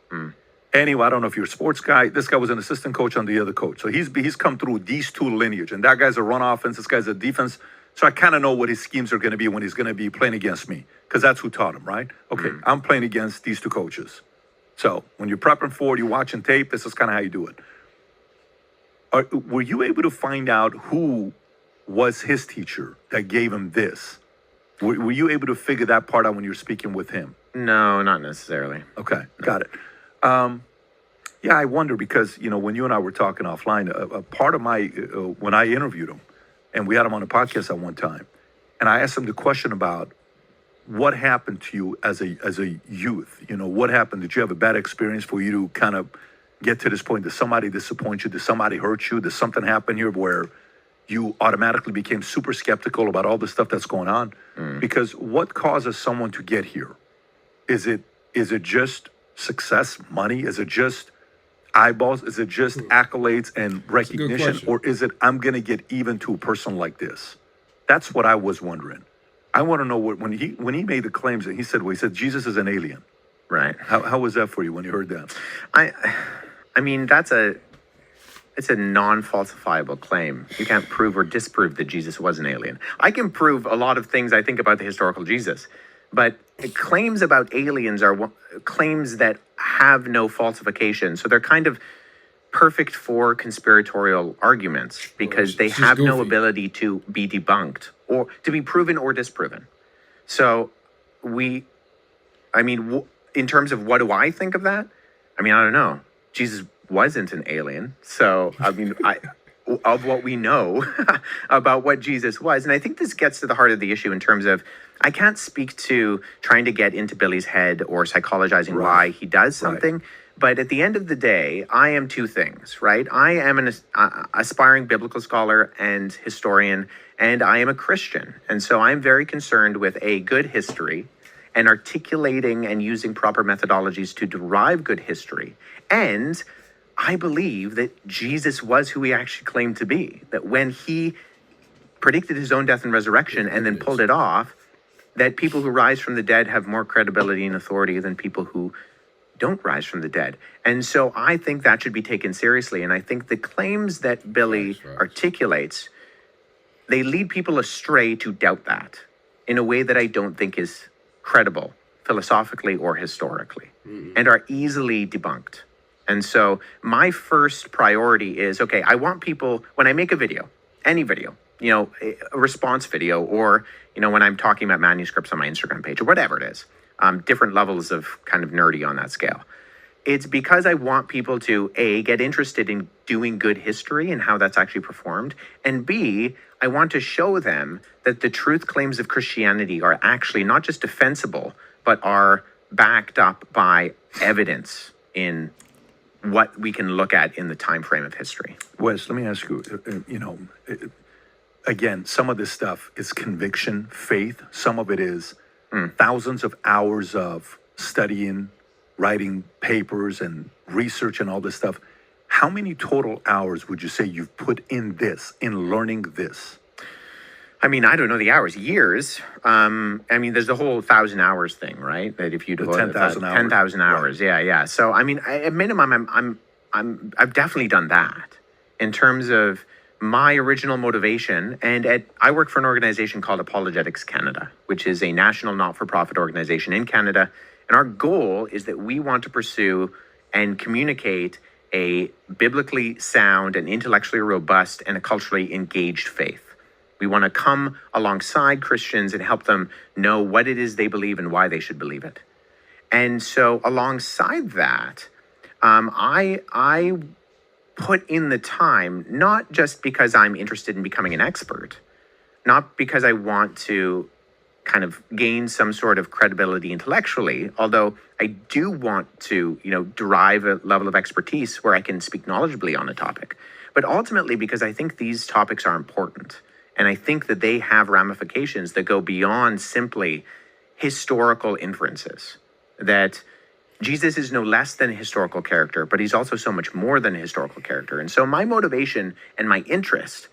Anyway, I don't know if you're a sports guy. This guy was an assistant coach under the other coach. So he's come through these two lineage. And that guy's a run offense. This guy's a defense So I kind of know what his schemes are going to be when he's going to be playing against me, because that's who taught him, right? Okay, I'm playing against these two coaches. So when you're prepping for it, you're watching tape, this is kind of how you do it. Were you able to find out who was his teacher that gave him this? Were you able to figure that part out when you were speaking with him? No, not necessarily. Okay, got it. Yeah, I wonder because, when you and I were talking offline, a part of my, when I interviewed him, and we had him on a podcast at one time, and I asked him the question about what happened to you as a youth. What happened? Did you have a bad experience for you to kind of get to this point? Did somebody disappoint you? Did somebody hurt you? Did something happen here where you automatically became super skeptical about all the stuff that's going on? Because what causes someone to get here? Is it just success, money? Is it just eyeballs? Is it just accolades and recognition? Or is it, I'm going to get even to a person like this? That's what I was wondering. I want to know when he made the claims that he said Jesus is an alien. Right. How was that for you when you heard that? I mean, it's a non-falsifiable claim. You can't prove or disprove that Jesus was an alien. I can prove a lot of things I think about the historical Jesus, but claims about aliens are claims that have no falsification. So they're kind of perfect for conspiratorial arguments because they have no ability to be debunked or to be proven or disproven. So in terms of what do I think of that? I mean, I don't know. Jesus wasn't an alien. So, of what we know about what Jesus was. And I think this gets to the heart of the issue in terms of, I can't speak to trying to get into Billy's head or psychologizing why he does something. Right. But at the end of the day, I am two things, right? I am an aspiring biblical scholar and historian, and I am a Christian. And so I'm very concerned with a good history and articulating and using proper methodologies to derive good history. And I believe that Jesus was who he actually claimed to be, that when he predicted his own death and resurrection and then pulled it off, that people who rise from the dead have more credibility and authority than people who don't rise from the dead. And so I think that should be taken seriously. And I think the claims that Billy articulates, they lead people astray to doubt that in a way that I don't think is credible philosophically or historically and are easily debunked. And so my first priority is, okay, I want people, when I make a video, any video, a response video, or, when I'm talking about manuscripts on my Instagram page or whatever it is, different levels of kind of nerdy on that scale. It's because I want people to, A, get interested in doing good history and how that's actually performed, and B, I want to show them that the truth claims of Christianity are actually not just defensible, but are backed up by evidence in what we can look at in the time frame of history. Wes, let me ask you, again, some of this stuff is conviction, faith. Some of it is thousands of hours of studying, writing papers and research and all this stuff. How many total hours would you say you've put in this, in learning this? I mean, I don't know the hours, years. There's the whole 1,000 hours thing, right? That if you do 10,000 hours. 10,000 hours, right. Yeah. So, at minimum, I've definitely done that in terms of my original motivation. And I work for an organization called Apologetics Canada, which is a national not-for-profit organization in Canada. And our goal is that we want to pursue and communicate a biblically sound and intellectually robust and a culturally engaged faith. We want to come alongside Christians and help them know what it is they believe and why they should believe it. And so alongside that, I put in the time, not just because I'm interested in becoming an expert, not because I want to kind of gain some sort of credibility intellectually, although I do want to, derive a level of expertise where I can speak knowledgeably on a topic, but ultimately because I think these topics are important. And I think that they have ramifications that go beyond simply historical inferences, that Jesus is no less than a historical character, but he's also so much more than a historical character. And so my motivation and my interest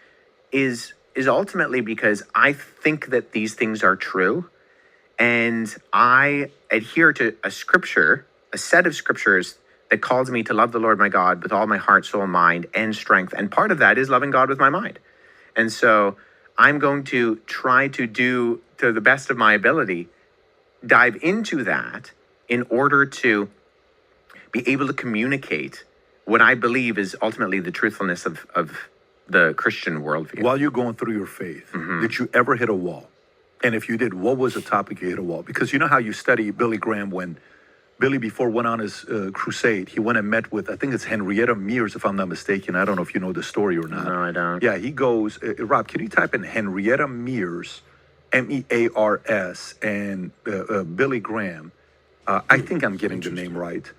is ultimately because I think that these things are true, and I adhere to a set of scriptures that calls me to love the Lord my God with all my heart, soul, mind, and strength. And part of that is loving God with my mind. And so I'm going to try to do, to the best of my ability, dive into that in order to be able to communicate what I believe is ultimately the truthfulness of the Christian worldview. While you're going through your faith, did you ever hit a wall? And if you did, what was the topic you hit a wall? Because you know how you study Billy Graham, when Billy, before went on his crusade, he went and met with, I think it's Henrietta Mears, if I'm not mistaken. I don't know if you know the story or not. No, I don't. Yeah, he goes, Rob, can you type in Henrietta Mears, Mears, and Billy Graham? I think I'm getting the name right.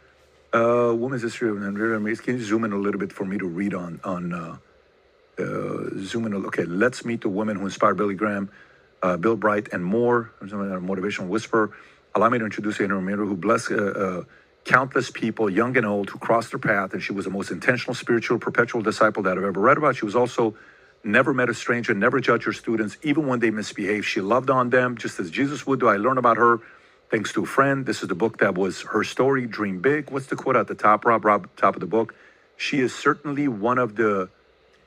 Women's history of Henrietta Mears. Can you zoom in a little bit for me to read on zoom in? Okay, let's meet the women who inspired Billy Graham, Bill Bright, and more. A motivational whisper. Allow me to introduce Henrietta Mears, who blessed countless people, young and old, who crossed her path, and she was the most intentional, spiritual, perpetual disciple that I've ever read about. She was also never met a stranger, never judged her students, even when they misbehaved. She loved on them, just as Jesus would do. I learned about her thanks to a friend. This is the book that was her story, Dream Big. What's the quote at the top, Rob, top of the book? She is certainly one of the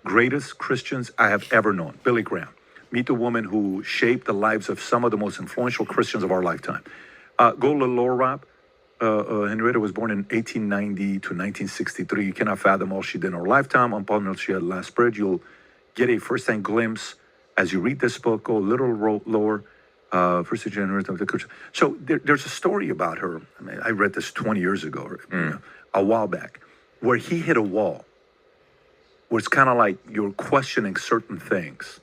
greatest Christians I have ever known. Billy Graham. Meet the woman who shaped the lives of some of the most influential Christians of our lifetime. Go a little lower, Rob. Henrietta was born in 1890 to 1963. You cannot fathom all she did in her lifetime. Upon she had last spread, you'll get a first-hand glimpse as you read this book. Go a little lower. First generation of the Christian. So there's a story about her. I mean, I read this 20 years ago, a while back, where he hit a wall, where it's kind of like you're questioning certain things.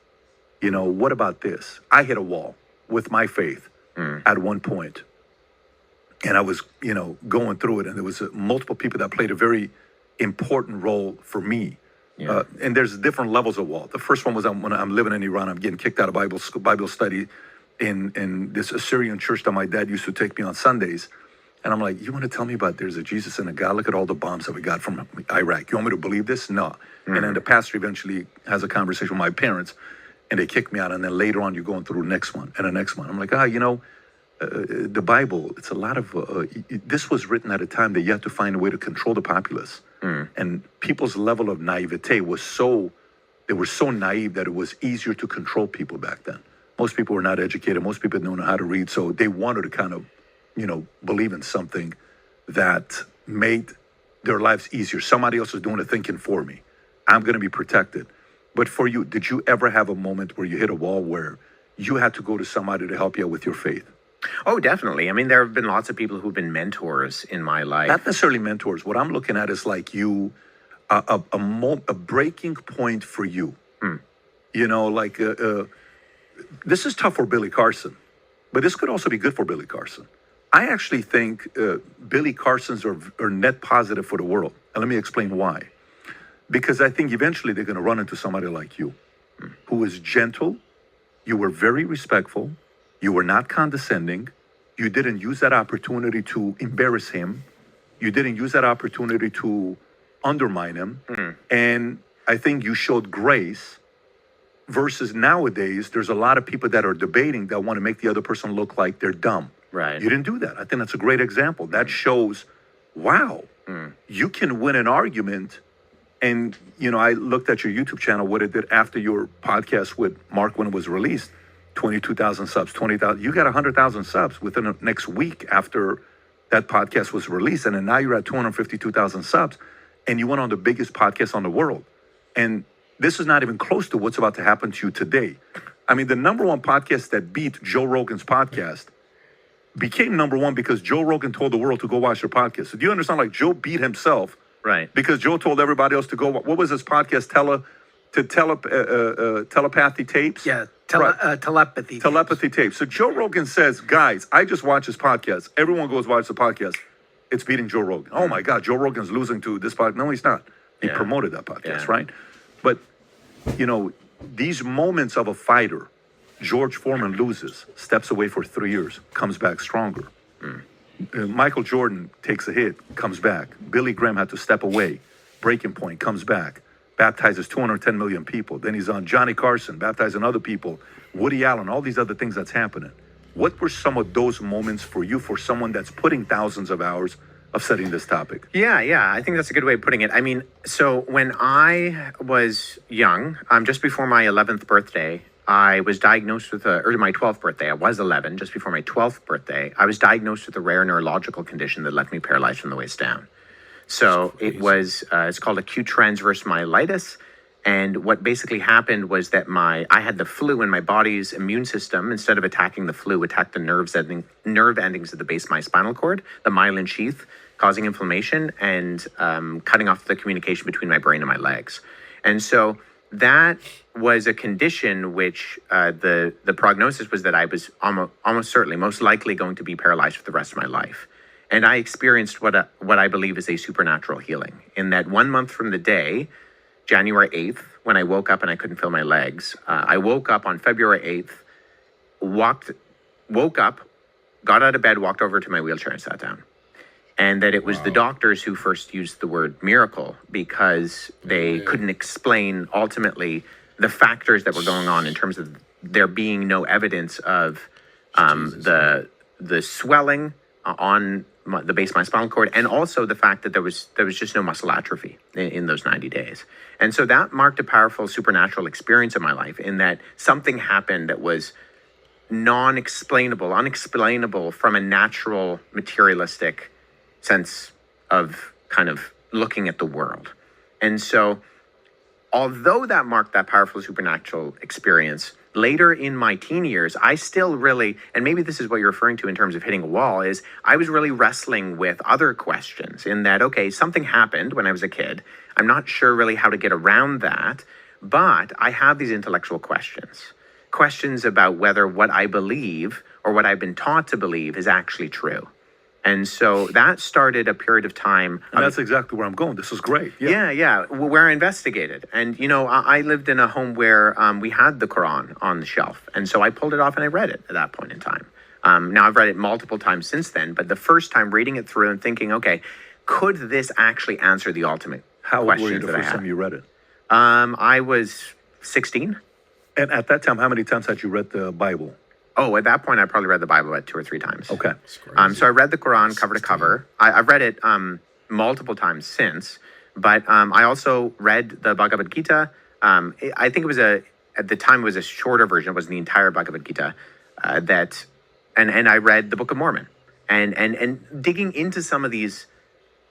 You know, what about this? I hit a wall with my faith at one point. And I was, going through it, and there was multiple people that played a very important role for me. Yeah. And there's different levels of wall. The first one was when I'm living in Iran. I'm getting kicked out of Bible study in this Assyrian church that my dad used to take me on Sundays. And I'm like, you want to tell me about there's a Jesus and a God? Look at all the bombs that we got from Iraq. You want me to believe this? No. And then the pastor eventually has a conversation with my parents, and they kick me out. And then later on, you're going through the next one and the next one. I'm like, the Bible, it's a lot of, this was written at a time that you had to find a way to control the populace. And people's level of naivete was they were so naive that it was easier to control people back then. Most people were not educated. Most people didn't know how to read. So they wanted to kind of, believe in something that made their lives easier. Somebody else is doing the thinking for me. I'm going to be protected. But for you, did you ever have a moment where you hit a wall where you had to go to somebody to help you out with your faith? Oh, definitely. I mean, there have been lots of people who've been mentors in my life. Not necessarily mentors. What I'm looking at is like you, a breaking point for you. This is tough for Billy Carson, but this could also be good for Billy Carson. I actually think Billy Carsons are net positive for the world. And let me explain why. Because I think eventually they're going to run into somebody like you, who is gentle. You were very respectful. You were not condescending. You didn't use that opportunity to embarrass him. You didn't use that opportunity to undermine him. And I think you showed grace versus nowadays, there's a lot of people that are debating that want to make the other person look like they're dumb. Right. You didn't do that. I think that's a great example. That shows, wow, you can win an argument. And, I looked at your YouTube channel, what it did after your podcast with Mark when it was released. 22,000 subs, 20,000. You got 100,000 subs within the next week after that podcast was released. And then now you're at 252,000 subs. And you went on the biggest podcast on the world. And this is not even close to what's about to happen to you today. I mean, the number one podcast that beat Joe Rogan's podcast became number one because Joe Rogan told the world to go watch their podcast. So do you understand? Like, Joe beat himself. Right. Because Joe told everybody else to go. What was his podcast? Telepathy tapes? Yeah. Right. Telepathy. Telepathy tapes. So Joe Rogan says, guys, I just watched his podcast. Everyone goes watch the podcast. It's beating Joe Rogan. Oh my God, Joe Rogan's losing to this podcast. No, he's not. He promoted that podcast, right? But, these moments of a fighter, George Foreman loses, steps away for 3 years, comes back stronger. Michael Jordan takes a hit, comes back. Billy Graham had to step away, breaking point, comes back. Baptizes 210 million people. Then he's on Johnny Carson, baptizing other people. Woody Allen, all these other things that's happening. What were some of those moments for you, for someone that's putting thousands of hours of studying this topic? Yeah. I think that's a good way of putting it. I mean, so when I was young, just before my 11th birthday, I was diagnosed with my 12th birthday. I was 11, just before my 12th birthday. I was diagnosed with a rare neurological condition that left me paralyzed from the waist down. So it was, it's called acute transverse myelitis. And what basically happened was that I had the flu, and my body's immune system, instead of attacking the flu, attacked the nerve endings at the base of my spinal cord, the myelin sheath, causing inflammation and cutting off the communication between my brain and my legs. And so that was a condition which the prognosis was that I was almost certainly, most likely going to be paralyzed for the rest of my life. And I experienced what I believe is a supernatural healing, in that 1 month from the day, January 8th, when I woke up and I couldn't feel my legs, I woke up on February 8th, woke up, got out of bed, walked over to my wheelchair and sat down. And that it was the doctors who first used the word miracle, because they couldn't explain ultimately the factors that were going on in terms of there being no evidence of the swelling on the base of my spinal cord, and also the fact that there was just no muscle atrophy in those 90 days. And so that marked a powerful supernatural experience in my life, in that something happened that was unexplainable from a natural, materialistic sense of kind of looking at the world. And so, although that marked that powerful supernatural experience, later in my teen years, I still really, and maybe this is what you're referring to in terms of hitting a wall, is I was really wrestling with other questions, in that, okay, something happened when I was a kid. I'm not sure really how to get around that, but I have these intellectual questions about whether what I believe or what I've been taught to believe is actually true. And so that started a period of time. And that's exactly where I'm going. This is great. Yeah. Where I investigated. And, I lived in a home where we had the Quran on the shelf. And so I pulled it off and I read it at that point in time. Now, I've read it multiple times since then. But the first time reading it through and thinking, okay, could this actually answer the ultimate questions were you the that I first had? time you read it? I was 16. And at that time, how many times had you read the Bible? Oh, at that point, I probably read the Bible about 2 or 3 times. Okay. So I read the Quran cover to cover. I've read it multiple times since, but I also read the Bhagavad Gita. I think it was at the time, it was a shorter version. It wasn't the entire Bhagavad Gita. And I read the Book of Mormon. And digging into some of these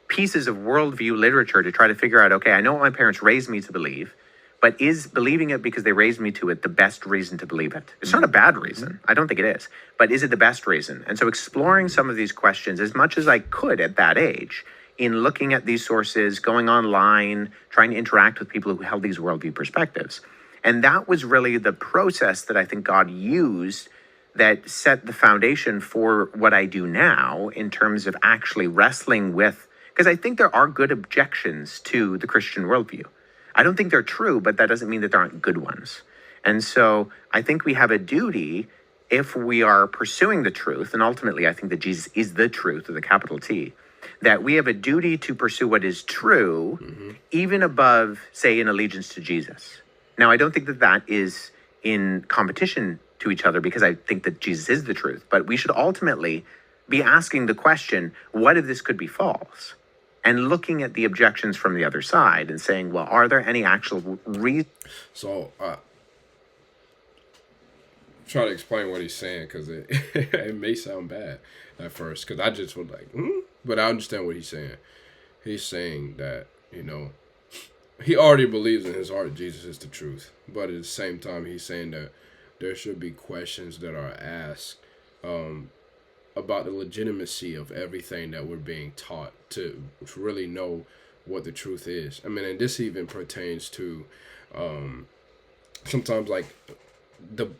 pieces of worldview literature to try to figure out, okay, I know what my parents raised me to believe, but is believing it because they raised me to it the best reason to believe it? It's not a bad reason. I don't think it is. But is it the best reason? And so exploring some of these questions as much as I could at that age, in looking at these sources, going online, trying to interact with people who held these worldview perspectives. And that was really the process that I think God used that set the foundation for what I do now in terms of actually wrestling with, because I think there are good objections to the Christian worldview. I don't think they're true, but that doesn't mean that there aren't good ones. And so I think we have a duty, if we are pursuing the truth, and ultimately I think that Jesus is the truth with a capital T, that we have a duty to pursue what is true, even above, say, an allegiance to Jesus. Now, I don't think that that is in competition to each other, because I think that Jesus is the truth, but we should ultimately be asking the question, what if this could be false? And looking at the objections from the other side and saying, well, are there any actual reasons? So, try to explain what he's saying, because it may sound bad at first, because I just was like, but I understand what he's saying. He's saying that, he already believes in his heart Jesus is the truth, but at the same time, he's saying that there should be questions that are asked about the legitimacy of everything that we're being taught, to really know what the truth is. I mean, and this even pertains to sometimes, like,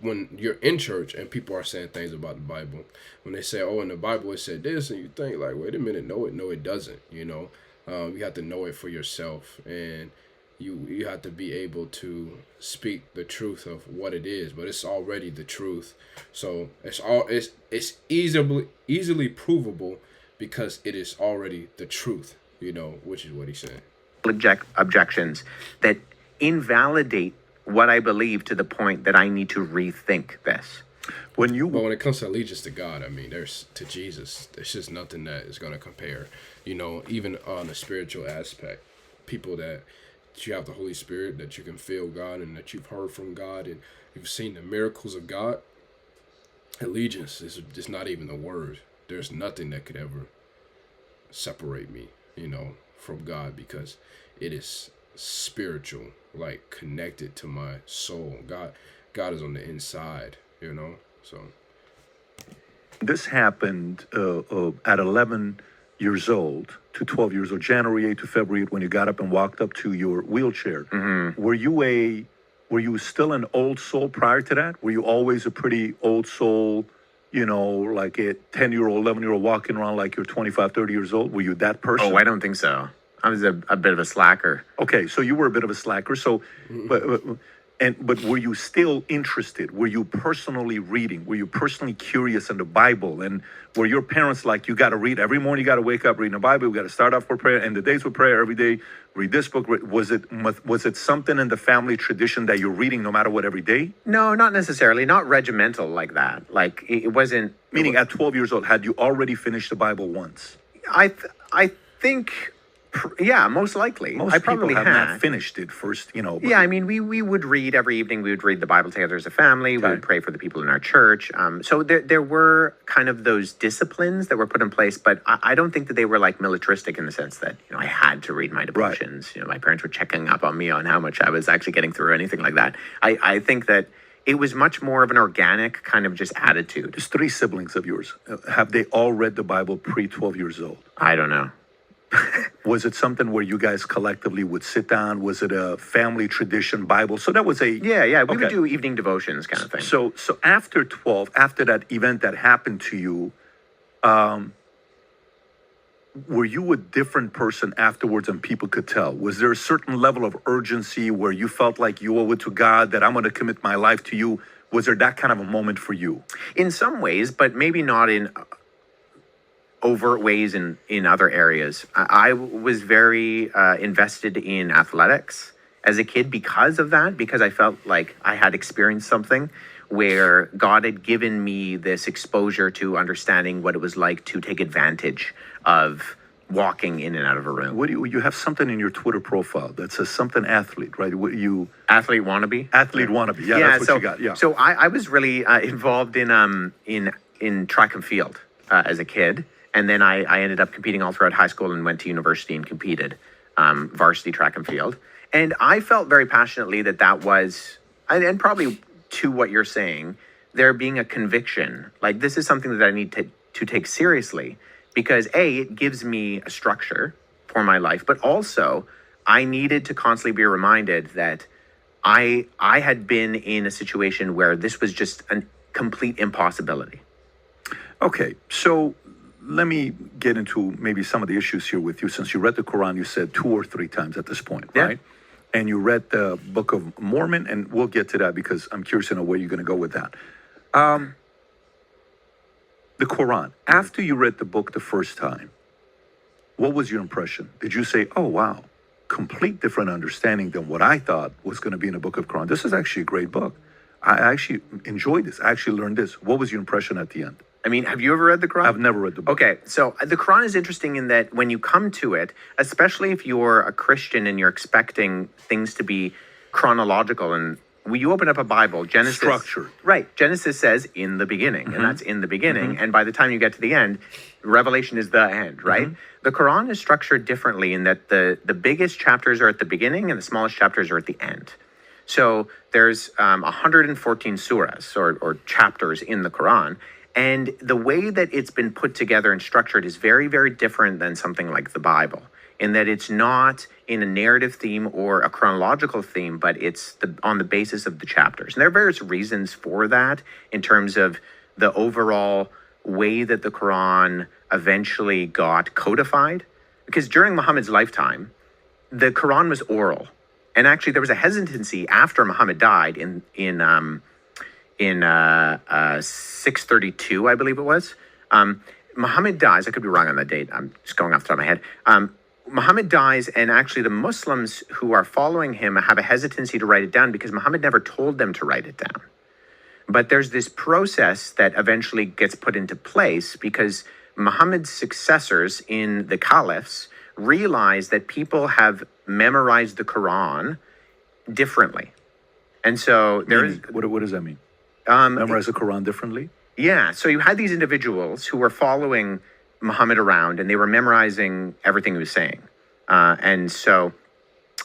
when you're in church and people are saying things about the Bible, when they say, oh, in the Bible it said this, and you think, like, wait a minute, no, it doesn't. You have to know it for yourself, and you have to be able to speak the truth of what it is, but it's already the truth. So it's easily provable, because it is already the truth, which is what he's saying. Objections that invalidate what I believe to the point that I need to rethink this. But when it comes to allegiance to God, I mean, to Jesus, there's just nothing that is going to compare. Even on a spiritual aspect, people that you have the Holy Spirit, that you can feel God and that you've heard from God, you've seen the miracles of God, allegiance is just not even the word. There's nothing that could ever separate me, from God, because it is spiritual, like connected to my soul. God is on the inside, so. This happened at 11 years old to 12 years old, January 8 to February 8, when you got up and walked up to your wheelchair. Mm-hmm. Were you still an old soul prior to that? Were you always a pretty old soul, like a 10-year-old, 11-year-old walking around like you're 25, 30 years old? Were you that person? Oh, I don't think so. I was a bit of a slacker. Okay, so you were a bit of a slacker. So, but were you still interested? Were you personally reading? Were you personally curious in the Bible? And were your parents like, you got to read every morning? You got to wake up reading the Bible. We got to start off with prayer, end the days with prayer every day. Read this book. Was it something in the family tradition that you're reading no matter what every day? No, not necessarily. Not regimental like that. Like it wasn't. Meaning, at 12 years old, had you already finished the Bible once? I think. Yeah, most likely. Most I people probably have had. not finished it first, But Yeah, I mean, we would read every evening. We would read the Bible together as a family. Okay. We would pray for the people in our church. So there were kind of those disciplines that were put in place, but I don't think that they were like militaristic in the sense that I had to read my devotions. My parents were checking up on me on how much I was actually getting through or anything like that. I think that it was much more of an organic kind of just attitude. There's 3 siblings of yours. Have they all read the Bible pre-12 years old? I don't know. Was it something where you guys collectively would sit down? Was it a family tradition Bible? So that was a... Yeah. We would okay. do evening devotions kind of thing. So after 12, after that event that happened to you, were you a different person afterwards and people could tell? Was there a certain level of urgency where you felt like you owe it to God, that I'm going to commit my life to you? Was there that kind of a moment for you? In some ways, but maybe not in overt ways in other areas. I was very invested in athletics as a kid because of that, because I felt like I had experienced something where God had given me this exposure to understanding what it was like to take advantage of walking in and out of a room. What do you have something in your Twitter profile that says something athlete, right? Athlete wannabe? Athlete wannabe. Yeah, that's what you got. Yeah. So I was really involved in track and field as a kid. And then I ended up competing all throughout high school and went to university and competed varsity track and field. And I felt very passionately that was, and probably to what you're saying, there being a conviction. Like, this is something that I need to take seriously because, A, it gives me a structure for my life, but also I needed to constantly be reminded that I had been in a situation where this was just a complete impossibility. Okay, so let me get into maybe some of the issues here with you. Since you read the Quran, you said 2 or 3 times at this point, right? Yeah. And you read the Book of Mormon, and we'll get to that because I'm curious to know where you're going to go with that. The Quran, after you read the book the first time, what was your impression? Did you say, oh, wow, complete different understanding than what I thought was going to be in the Book of Quran? This is actually a great book. I actually enjoyed this. I actually learned this. What was your impression at the end? I mean, have you ever read the Quran? I've never read the book. Okay, so the Quran is interesting in that when you come to it, especially if you're a Christian and you're expecting things to be chronological, and when you open up a Bible, Genesis... Structured. Right, Genesis says, in the beginning, and that's in the beginning, and by the time you get to the end, Revelation is the end, right? The Quran is structured differently in that the biggest chapters are at the beginning and the smallest chapters are at the end. So there's 114 surahs or chapters in the Quran, and the way that it's been put together and structured is very, very different than something like the Bible, in that it's not in a narrative theme or a chronological theme, but it's on the basis of the chapters. And there are various reasons for that in terms of the overall way that the Quran eventually got codified. Because during Muhammad's lifetime, the Quran was oral. And actually, there was a hesitancy after Muhammad died in 632, I believe it was. Muhammad dies. I could be wrong on that date. I'm just going off the top of my head. Muhammad dies, and actually the Muslims who are following him have a hesitancy to write it down because Muhammad never told them to write it down. But there's this process that eventually gets put into place because Muhammad's successors in the caliphs realize that people have memorized the Quran differently. And so there is. What does that mean? Um, Memorize the Quran differently? Yeah, so you had these individuals who were following Muhammad around and they were memorizing everything he was saying. And so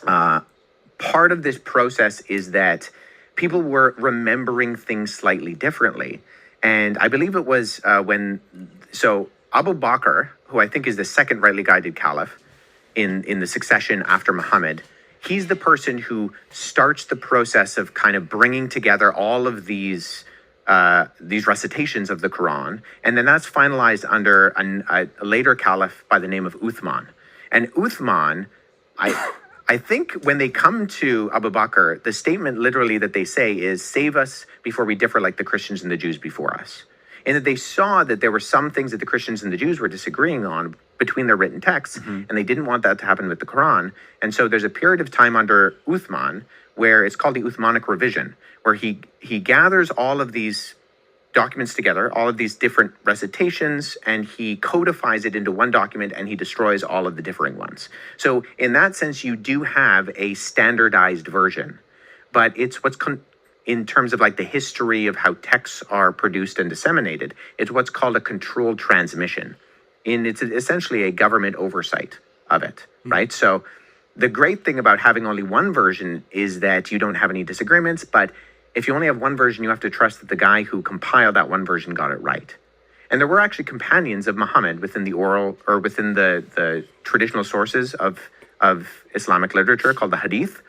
part of this process is that people were remembering things slightly differently. And I believe it was so Abu Bakr, who I think is the second rightly guided caliph in the succession after Muhammad, he's the person who starts the process of kind of bringing together all of these recitations of the Quran, and then that's finalized under a later caliph by the name of Uthman. And Uthman, I think when they come to Abu Bakr, the statement literally that they say is, "Save us before we differ like the Christians and the Jews before us." And that they saw that there were some things that the Christians and the Jews were disagreeing on between their written texts, and they didn't want that to happen with the Quran. And so there's a period of time under Uthman where it's called the Uthmanic revision, where he gathers all of these documents together, all of these different recitations, and he codifies it into one document and he destroys all of the differing ones. So in that sense, you do have a standardized version, but it's in terms of like the history of how texts are produced and disseminated, it's what's called a controlled transmission. And it's essentially a government oversight of it, right? So the great thing about having only one version is that you don't have any disagreements, but if you only have one version, you have to trust that the guy who compiled that one version got it right. And there were actually companions of Muhammad within the oral or within the traditional sources of Islamic literature called the Hadith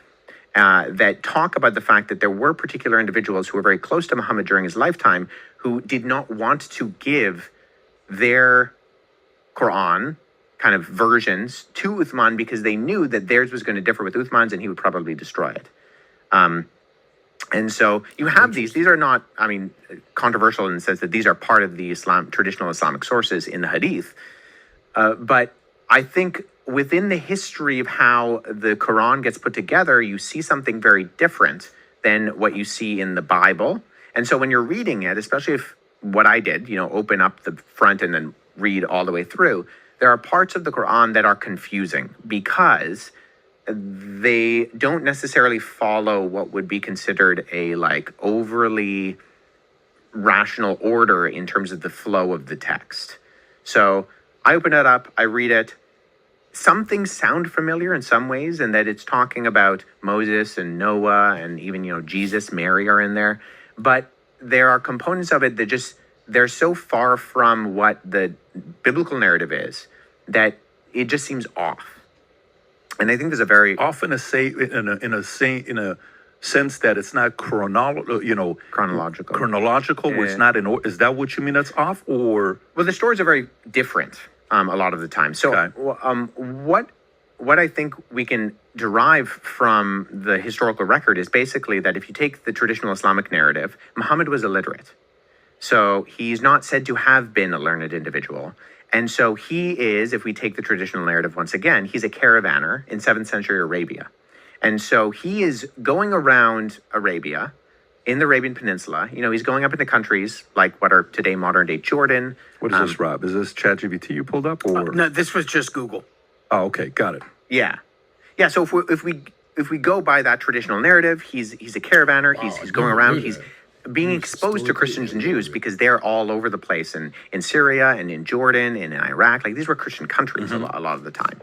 that talk about the fact that there were particular individuals who were very close to Muhammad during his lifetime who did not want to give their Quran kind of versions to Uthman because they knew that theirs was going to differ with Uthman's and he would probably destroy it. And so you have these are not, I mean, controversial in the sense that these are part of the traditional Islamic sources in the Hadith. But I think within the history of how the Quran gets put together, you see something very different than what you see in the Bible. And so when you're reading it, especially if what I did, open up the front and then read all the way through, there are parts of the Quran that are confusing because they don't necessarily follow what would be considered a overly rational order in terms of the flow of the text. So I open it up, I read it. Some things sound familiar in some ways, in that it's talking about Moses and Noah and even, Jesus, Mary are in there. But there are components of it that they're so far from what the biblical narrative is that it just seems off. And I think there's a very Often in a sense that it's not chronological. chronological. Where it's not in order. Is that what you mean? That's off, or Well, the stories are very different a lot of the time. So, Okay. what I think we can derive from the historical record is basically that if you take the traditional Islamic narrative, Muhammad was illiterate. So he's not said to have been a learned individual. And so he is, if we take the traditional narrative once again, he's a caravaner in 7th century Arabia. And so he is going around Arabia, in the Arabian Peninsula. He's going up into countries like what are today modern-day Jordan. what is this, Rob? Is this ChatGPT you pulled up, or? No, this was just Google. Oh, okay, got it. Yeah. So if we go by that traditional narrative, he's a caravaner. He's going around. He's being exposed to Christians and Jews because they're all over the place in Syria and in Jordan and in Iraq. These were Christian countries a lot of the time.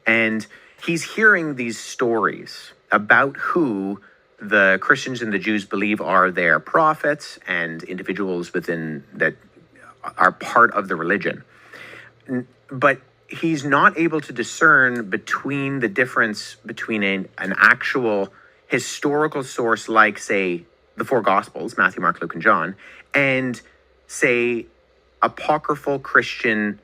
And he's hearing these stories about who the Christians and the Jews believe are their prophets and individuals within that are part of the religion. But he's not able to discern between the difference between an actual historical source like, say, the four Gospels, Matthew, Mark, Luke, and John, and, say, apocryphal Christian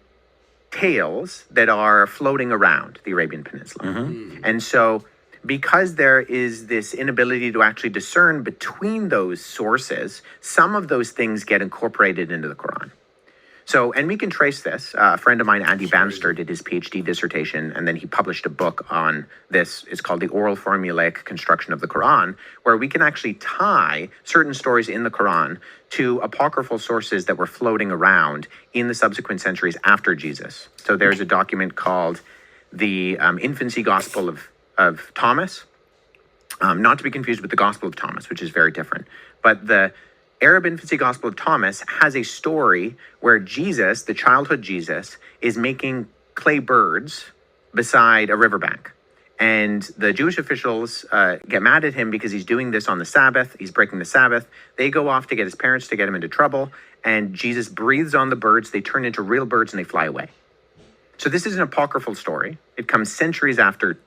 tales that are floating around the Arabian Peninsula. And so because there is this inability to actually discern between those sources, some of those things get incorporated into the Quran. So, and we can trace this. A friend of mine, Andy Bannister, did his PhD dissertation, and then he published a book on this. It's called The Oral Formulaic Construction of the Quran, where we can actually tie certain stories in the Quran to apocryphal sources that were floating around in the subsequent centuries after Jesus. So there's a document called the Infancy Gospel of Thomas, not to be confused with the Gospel of Thomas, which is very different. But the Arab infancy Gospel of Thomas has a story where Jesus, the childhood Jesus, is making clay birds beside a riverbank. And the Jewish officials get mad at him because he's doing this on the Sabbath. He's breaking the Sabbath. They go off to get his parents to get him into trouble. And Jesus breathes on the birds. They turn into real birds and they fly away. So this is an apocryphal story. It comes centuries after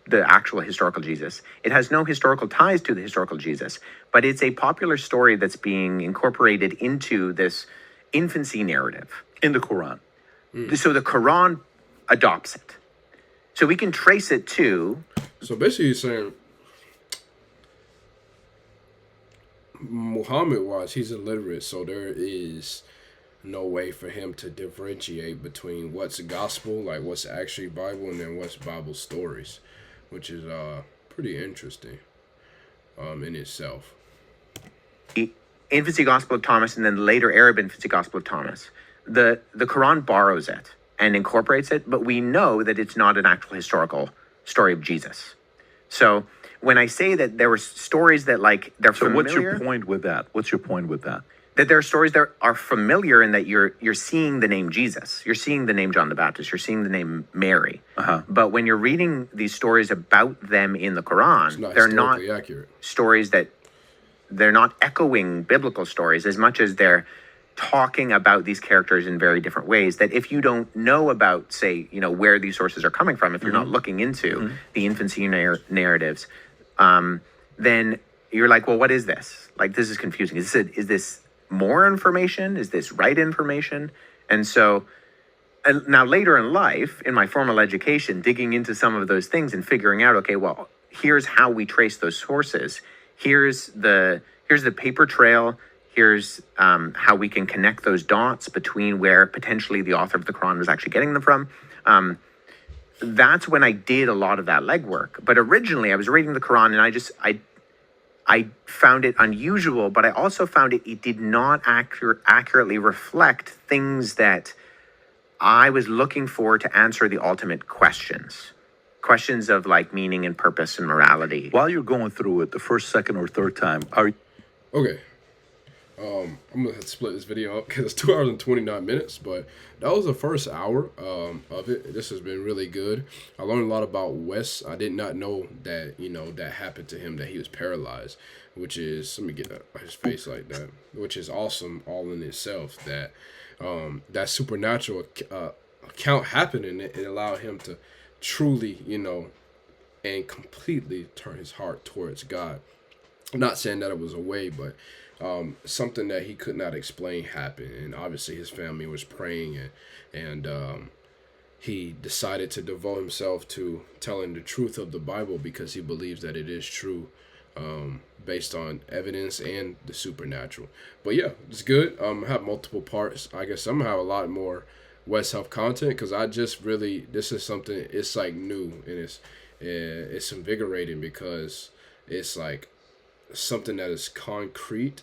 the actual historical Jesus. It has no historical ties to the historical Jesus, but it's a popular story that's being incorporated into this infancy narrative. In the Quran. So the Quran adopts it. So we can trace it to... So basically you're saying Muhammad-wise, he's illiterate, so there is no way for him to differentiate between what's gospel, like what's actually Bible, and then what's Bible stories, which is pretty interesting in itself. Infancy Gospel of Thomas and then later Arab Infancy Gospel of Thomas. The Quran borrows it and incorporates it, but we know that it's not an actual historical story of Jesus. So when I say that there were stories that like they're So familiar, what's your point with that? What's your point with that? that there are stories that are familiar in that you're seeing the name Jesus, you're seeing the name John the Baptist, you're seeing the name Mary. But when you're reading these stories about them in the Quran, they're not accurate stories that they're not echoing biblical stories as much as they're talking about these characters in very different ways that if you don't know about, say, you know, where these sources are coming from, if you're not looking into the infancy narratives, then you're like, well, what is this? Like, this is confusing. Is this more information? Is this right information? And so now later in life, in my formal education, digging into some of those things and figuring out, okay, well, here's how we trace those sources. Here's the paper trail. Here's how we can connect those dots between where potentially the author of the Quran was actually getting them from. That's when I did a lot of that legwork. But originally I was reading the Quran and I found it unusual, but I also found it did not accurately reflect things that I was looking for to answer the ultimate questions. Questions of like meaning and purpose and morality. While you're going through it the first, second, or third time, Okay. I'm going to have to split this video up because it's 2 hours and 29 minutes, but that was the first hour of it. This has been really good. I learned a lot about Wes. I did not know that, you know, that happened to him, that he was paralyzed, which is, let me get his face like that, which is awesome all in itself, that that supernatural account happened and it allowed him to truly, you know, and completely turn his heart towards God. I'm not saying that it was a way, but something that he could not explain happened, and obviously his family was praying, and he decided to devote himself to telling the truth of the Bible because he believes that it is true, based on evidence and the supernatural. But yeah, it's good. I have multiple parts. I guess I'm gonna have a lot more Wes Huff content because I just really, this is something, it's like new, and it's invigorating because it's like something that is concrete,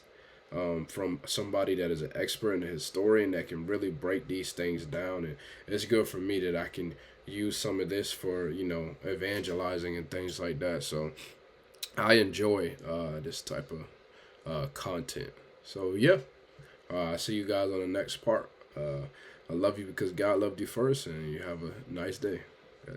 from somebody that is an expert and a historian that can really break these things down. And it's good for me that I can use some of this for, you know, evangelizing and things like that. So I enjoy this type of content. So yeah, I see you guys on the next part. I love you because God loved you first, and you have a nice day.